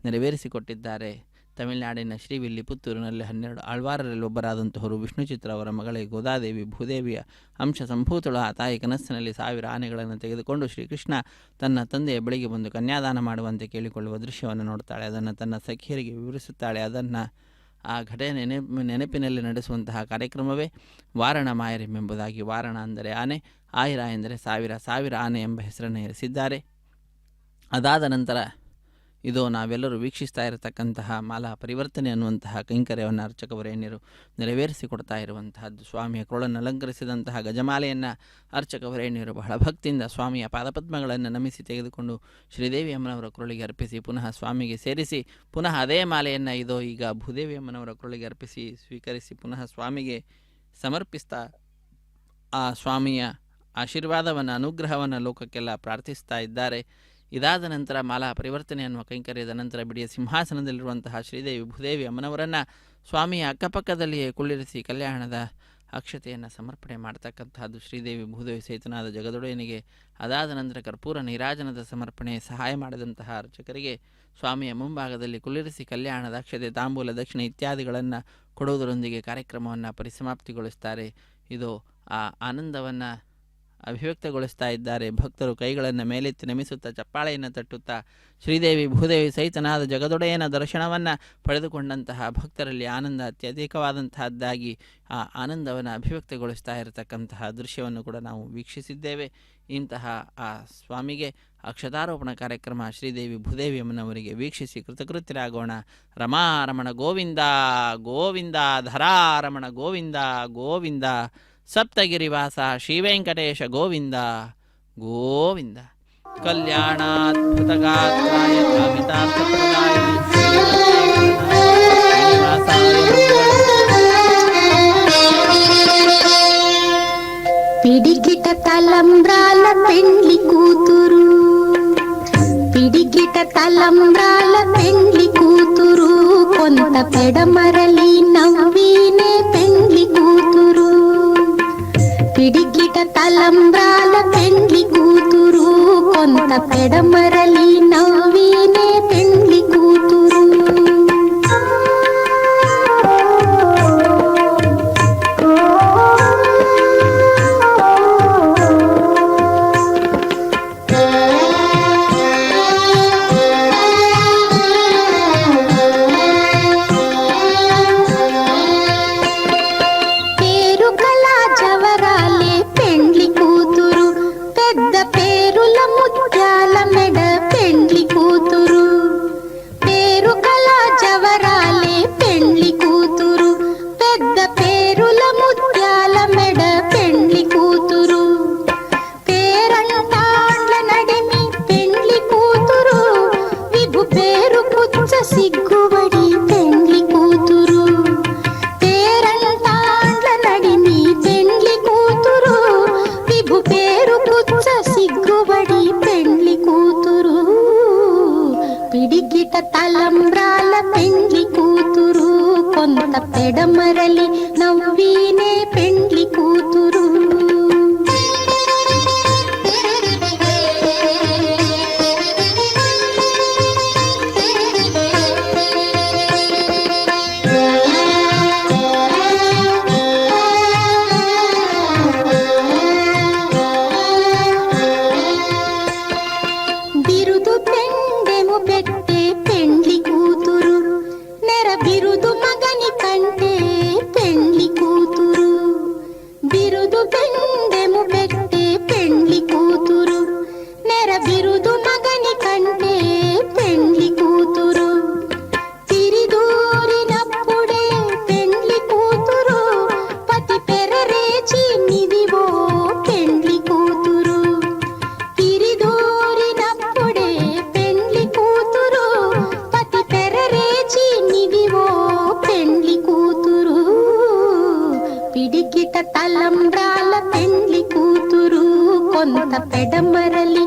ನೆರವೇರಿಸಿಕೊಟ್ಟಿದ್ದಾರೆ. ತಮಿಳುನಾಡಿನ ಶ್ರೀವಿಲ್ಲಿ ಪುತ್ತೂರಿನಲ್ಲಿ 12 ಆಳ್ವಾರರಲ್ಲಿ ಒಬ್ಬರಾದಂತಹವರು ವಿಷ್ಣು ಚಿತ್ರ ಅವರ ಮಗಳೇ ಗೋದಾದೇವಿ ಭೂದೇವಿಯ ಅಂಶ ಸಂಭೂತಳು. ಆ ತಾಯಿ ಕನಸಿನಲ್ಲಿ 1000 ಆನೆಗಳನ್ನು ತೆಗೆದುಕೊಂಡು ಶ್ರೀಕೃಷ್ಣ ತನ್ನ ತಂದೆಯ ಬಳಿಗೆ ಬಂದು ಕನ್ಯಾದಾನ ಮಾಡುವಂತೆ ಕೇಳಿಕೊಳ್ಳುವ ದೃಶ್ಯವನ್ನು ನೋಡ್ತಾಳೆ. ಅದನ್ನು ತನ್ನ ಸಖಿಯರಿಗೆ ವಿವರಿಸುತ್ತಾಳೆ. ಅದನ್ನು ಆ ಘಟನೆ ನೆನಪಿನಲ್ಲಿ ನಡೆಸುವಂತಹ ಕಾರ್ಯಕ್ರಮವೇ ವಾರಣ ಮಾಯರೆಂಬುದಾಗಿ. ವಾರಣ ಅಂದರೆ ಆನೆ, ಆಯಿರ ಎಂದರೆ 1000 ಆನೆ ಎಂಬ ಹೆಸರನ್ನು ಇರಿಸಿದ್ದಾರೆ. ಅದಾದ ನಂತರ ಇದು ನಾವೆಲ್ಲರೂ ವೀಕ್ಷಿಸ್ತಾ ಇರತಕ್ಕಂತಹ ಮಾಲಾ ಪರಿವರ್ತನೆ ಅನ್ನುವಂತಹ ಕೈಂಕರ್ಯವನ್ನು ಅರ್ಚಕವರೇಣ್ಯರು ನೆರವೇರಿಸಿಕೊಡ್ತಾ ಇರುವಂತಹದ್ದು. ಸ್ವಾಮಿಯ ಕೊಳನ್ನು ಅಲಂಕರಿಸಿದಂತಹ ಗಜಮಾಲೆಯನ್ನು ಅರ್ಚಕವರೇಣ್ಯರು ಬಹಳ ಭಕ್ತಿಯಿಂದ ಸ್ವಾಮಿಯ ಪಾದಪದ್ಮಗಳನ್ನು ನಮಿಸಿ ತೆಗೆದುಕೊಂಡು ಶ್ರೀದೇವಿ ಅಮ್ಮನವರ ಕೊರಳಿಗೆ ಅರ್ಪಿಸಿ ಪುನಃ ಸ್ವಾಮಿಗೆ ಸೇರಿಸಿ ಪುನಃ ಅದೇ ಮಾಲೆಯನ್ನು ಈಗ ಭೂದೇವಿ ಅಮ್ಮನವರ ಕೊರಳಿಗೆ ಅರ್ಪಿಸಿ ಸ್ವೀಕರಿಸಿ ಪುನಃ ಸ್ವಾಮಿಗೆ ಸಮರ್ಪಿಸ್ತಾ ಆ ಸ್ವಾಮಿಯ ಆಶೀರ್ವಾದವನ್ನು, ಅನುಗ್ರಹವನ್ನು ಲೋಕಕ್ಕೆಲ್ಲ ಪ್ರಾರ್ಥಿಸ್ತಾ ಇದ್ದಾರೆ. ಇದಾದ ನಂತರ ಮಾಲಾ ಪರಿವರ್ತನೆ ಅನ್ನುವ ಕೈಂಕರ್ಯದ ನಂತರ ಬಿಡಿಯ ಸಿಂಹಾಸನದಲ್ಲಿರುವಂತಹ ಶ್ರೀದೇವಿ ಭೂದೇವಿ ಅಮ್ಮನವರನ್ನು ಸ್ವಾಮಿಯ ಅಕ್ಕಪಕ್ಕದಲ್ಲಿಯೇ ಕುಳ್ಳಿರಿಸಿ ಕಲ್ಯಾಣದ ಅಕ್ಷತೆಯನ್ನು ಸಮರ್ಪಣೆ ಮಾಡ್ತಕ್ಕಂತಹದ್ದು ಶ್ರೀದೇವಿ ಭೂದೇವಿ ಸಹಿತನಾದ ಜಗದೊಡೆಯನಿಗೆ. ಅದಾದ ನಂತರ ಕರ್ಪೂರ ನೀರಾಜನದ ಸಮರ್ಪಣೆ ಸಹಾಯ ಮಾಡಿದಂತಹ ಅರ್ಚಕರಿಗೆ ಸ್ವಾಮಿಯ ಮುಂಭಾಗದಲ್ಲಿ ಕುಳ್ಳಿರಿಸಿ ಕಲ್ಯಾಣದ ಅಕ್ಷತೆ, ತಾಂಬೂಲ, ದಕ್ಷಿಣೆ ಇತ್ಯಾದಿಗಳನ್ನು ಕೊಡುವುದರೊಂದಿಗೆ ಕಾರ್ಯಕ್ರಮವನ್ನು ಪರಿಸಮಾಪ್ತಿಗೊಳಿಸ್ತಾರೆ. ಇದು ಆ ಆನಂದವನ್ನು ಅಭಿವ್ಯಕ್ತಗೊಳಿಸ್ತಾ ಇದ್ದಾರೆ. ಭಕ್ತರು ಕೈಗಳನ್ನು ಮೇಲೆತ್ತಿ ನಮಿಸುತ್ತಾ ಚಪ್ಪಾಳೆಯನ್ನು ತಟ್ಟುತ್ತಾ ಶ್ರೀದೇವಿ ಭೂದೇವಿ ಸಹಿತನಾದ ಜಗದೊಡೆಯನ ದರ್ಶನವನ್ನು ಪಡೆದುಕೊಂಡಂತಹ ಭಕ್ತರಲ್ಲಿ ಆನಂದ ಅತ್ಯಧಿಕವಾದಂತಹದ್ದಾಗಿ ಆ ಆನಂದವನ್ನು ಅಭಿವ್ಯಕ್ತಗೊಳಿಸ್ತಾ ಇರತಕ್ಕಂತಹ ದೃಶ್ಯವನ್ನು ಕೂಡ ನಾವು ವೀಕ್ಷಿಸಿದ್ದೇವೆ. ಇಂತಹ ಆ ಸ್ವಾಮಿಗೆ ಅಕ್ಷತಾರೋಪಣ ಕಾರ್ಯಕ್ರಮ ಶ್ರೀದೇವಿ ಭೂದೇವಿ ಅಮ್ಮನವರಿಗೆ ವೀಕ್ಷಿಸಿ ಕೃತಕೃತ್ಯರಾಗೋಣ. ರಮಾರಮಣ ಗೋವಿಂದ ಗೋವಿಂದ, ಧರಾರಮಣ ಗೋವಿಂದ ಗೋವಿಂದ, ಸಪ್ತಗಿರಿವಾಸ ಶ್ರೀವೆಂಕಟೇಶ ಗೋವಿಂದ ಗೋವಿಂದ. ಕಲ್ಯಾಣಾದ್ಭುತಗಾತ್ರಾಯ ಕಾಮಿತಾರ್ಥಪ್ರದಾಯಿನಿ పిడికిట తలంబ్రాల పెండ్లి కూతురు, పిడికిట తలంబ్రాల పెండ్లి కూతురు, కొంత పెడమరలి నవ్వినే పెండ్లి కూతురు. పిడికిట తలంబ్రాల పెండ్లి కూతురు, కొంత పెడమరలి నవ్వినే పెండ్లి కూతురు. సిగ్గుబడి పెండ్లి కూతురు, పేరంటాండ్ల నడిమి పెండ్లి కూతురు, విభు పేరు పుచ్చ సిగ్గుబడి పెండ్లి కూతురు. పిడికిట తలంబ్రాల పెండ్లి కూతురు, కొంత పెడమరలి నవ్వినే పెండ్లి కూతురు. తలంబ్రాల పెండ్లి కూతురు కొంత పెడమరలి